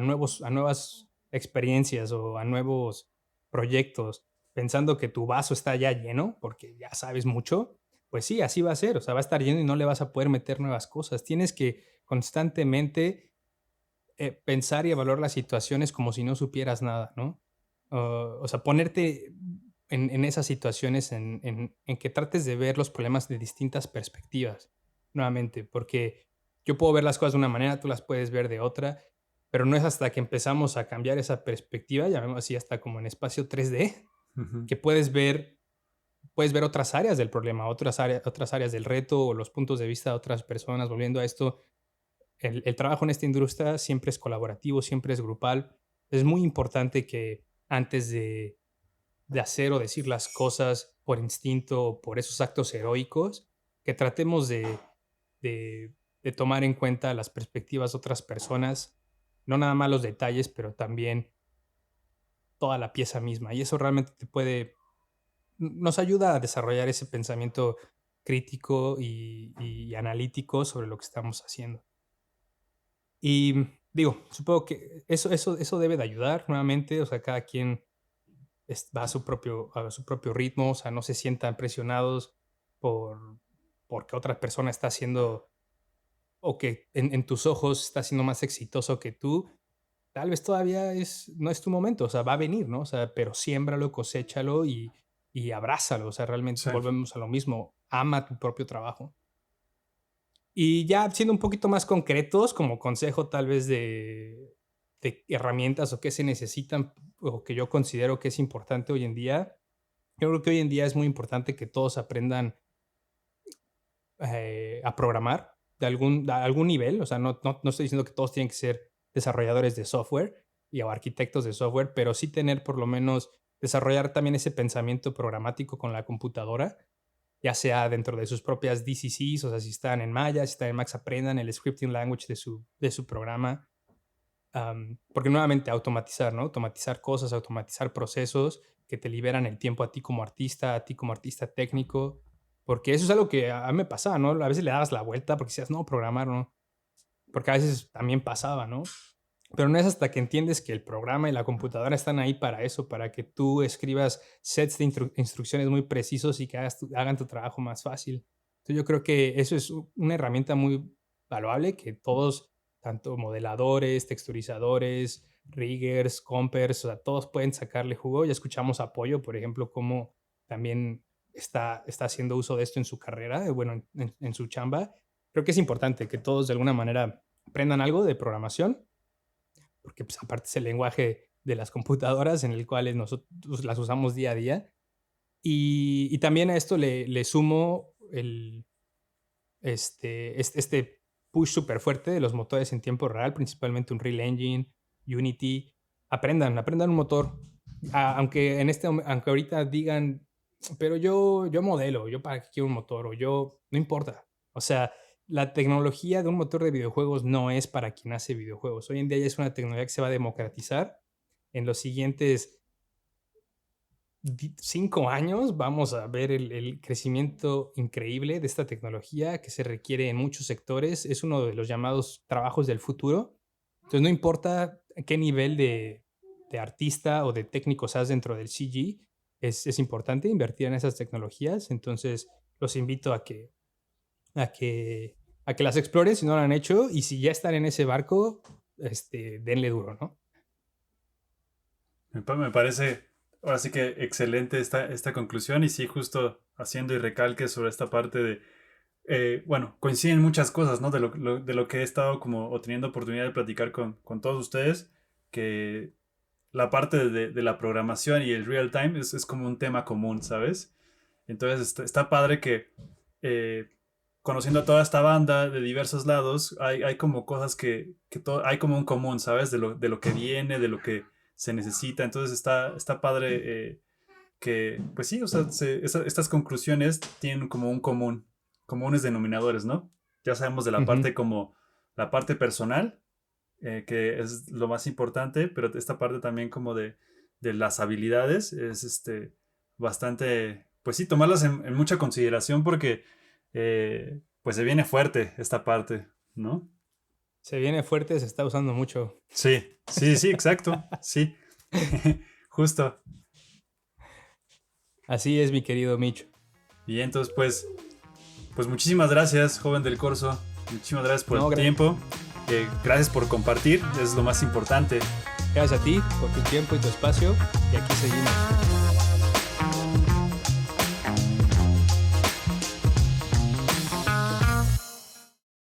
nuevas experiencias o a nuevos proyectos pensando que tu vaso está ya lleno, porque ya sabes mucho, pues sí, así va a ser, o sea, va a estar lleno y no le vas a poder meter nuevas cosas. Tienes que constantemente pensar y evaluar las situaciones como si no supieras nada, ¿no? O sea, ponerte en esas situaciones en que trates de ver los problemas de distintas perspectivas, nuevamente, porque yo puedo ver las cosas de una manera, tú las puedes ver de otra, pero no es hasta que empezamos a cambiar esa perspectiva, llamémoslo así, hasta como en espacio 3D, Ujú. que puedes ver otras áreas del problema, otras áreas del reto o los puntos de vista de otras personas. Volviendo a esto, el trabajo en esta industria siempre es colaborativo, siempre es grupal. Es muy importante que antes de hacer o decir las cosas por instinto o por esos actos heroicos, que tratemos de tomar en cuenta las perspectivas de otras personas, no nada más los detalles, pero también toda la pieza misma. Y eso realmente nos ayuda a desarrollar ese pensamiento crítico y analítico sobre lo que estamos haciendo. Y digo, supongo que eso debe de ayudar nuevamente, o sea, cada quien va a su propio ritmo, o sea, no se sientan presionados por porque otra persona está haciendo o que en tus ojos está siendo más exitoso que tú. Tal vez todavía no es tu momento, o sea, va a venir, ¿no? O sea, pero siémbralo, coséchalo y abrázalo, o sea, realmente Sí. volvemos a lo mismo, ama tu propio trabajo. Y ya siendo un poquito más concretos, como consejo tal vez de herramientas o qué se necesitan o que yo considero que es importante hoy en día. Yo creo que hoy en día es muy importante que todos aprendan a programar de algún nivel. O sea, no estoy diciendo que todos tienen que ser desarrolladores de software o arquitectos de software, pero sí tener por lo menos desarrollar también ese pensamiento programático con la computadora, ya sea dentro de sus propias DCCs, o sea, si están en Maya, si están en Max, aprendan el scripting language de su programa. Porque nuevamente automatizar, ¿no? Automatizar cosas, automatizar procesos que te liberan el tiempo a ti como artista técnico, porque eso es algo que a mí me pasaba, ¿no? A veces le dabas la vuelta porque decías, no, programar, ¿no? Porque a veces también pasaba, ¿no? Pero no es hasta que entiendes que el programa y la computadora están ahí para eso, para que tú escribas sets de instrucciones muy precisos y que hagan tu trabajo más fácil. Entonces yo creo que eso es una herramienta muy valuable que todos, tanto modeladores, texturizadores, riggers, compers, o sea, todos pueden sacarle jugo. Ya escuchamos Apoyo, por ejemplo, cómo también está haciendo uso de esto en su carrera, bueno, en su chamba. Creo que es importante que todos de alguna manera aprendan algo de programación, porque pues, aparte es el lenguaje de las computadoras en el cual nosotros las usamos día a día. Y también a esto le sumo este push súper fuerte de los motores en tiempo real, principalmente Unreal Engine, Unity. Aprendan un motor. Aunque ahorita digan, pero yo modelo, yo para qué quiero un motor, o yo, no importa. O sea, la tecnología de un motor de videojuegos no es para quien hace videojuegos. Hoy en día ya es una tecnología que se va a democratizar. En los siguientes 5 años vamos a ver el crecimiento increíble de esta tecnología que se requiere en muchos sectores. Es uno de los llamados trabajos del futuro. Entonces no importa qué nivel de artista o de técnico seas dentro del CG, es importante invertir en esas tecnologías. Entonces los invito a que las exploren si no lo han hecho, y si ya están en ese barco, denle duro, ¿no? Me parece ahora sí que excelente esta conclusión, y sí, justo haciendo y recalque sobre esta parte de, bueno, coinciden muchas cosas, ¿no? De lo que he estado como o teniendo oportunidad de platicar con todos ustedes, que la parte de la programación y el real time es como un tema común, ¿sabes? Entonces está padre que conociendo a toda esta banda de diversos lados, hay como cosas que hay como un común, ¿sabes? De lo que viene, de lo que se necesita. Entonces está padre que, pues sí, o sea, estas conclusiones tienen como un comunes denominadores, ¿no? Ya sabemos de la parte como la parte personal, que es lo más importante, pero esta parte también como de las habilidades es bastante, pues sí, tomarlas en mucha consideración, porque pues se viene fuerte esta parte, ¿no? Se viene fuerte, se está usando mucho. Sí, exacto, sí, justo. Así es, mi querido Mitch. Y entonces, pues muchísimas gracias, joven del Corso. Muchísimas gracias por el tiempo. Gracias por compartir, es lo más importante. Gracias a ti por tu tiempo y tu espacio, y aquí seguimos.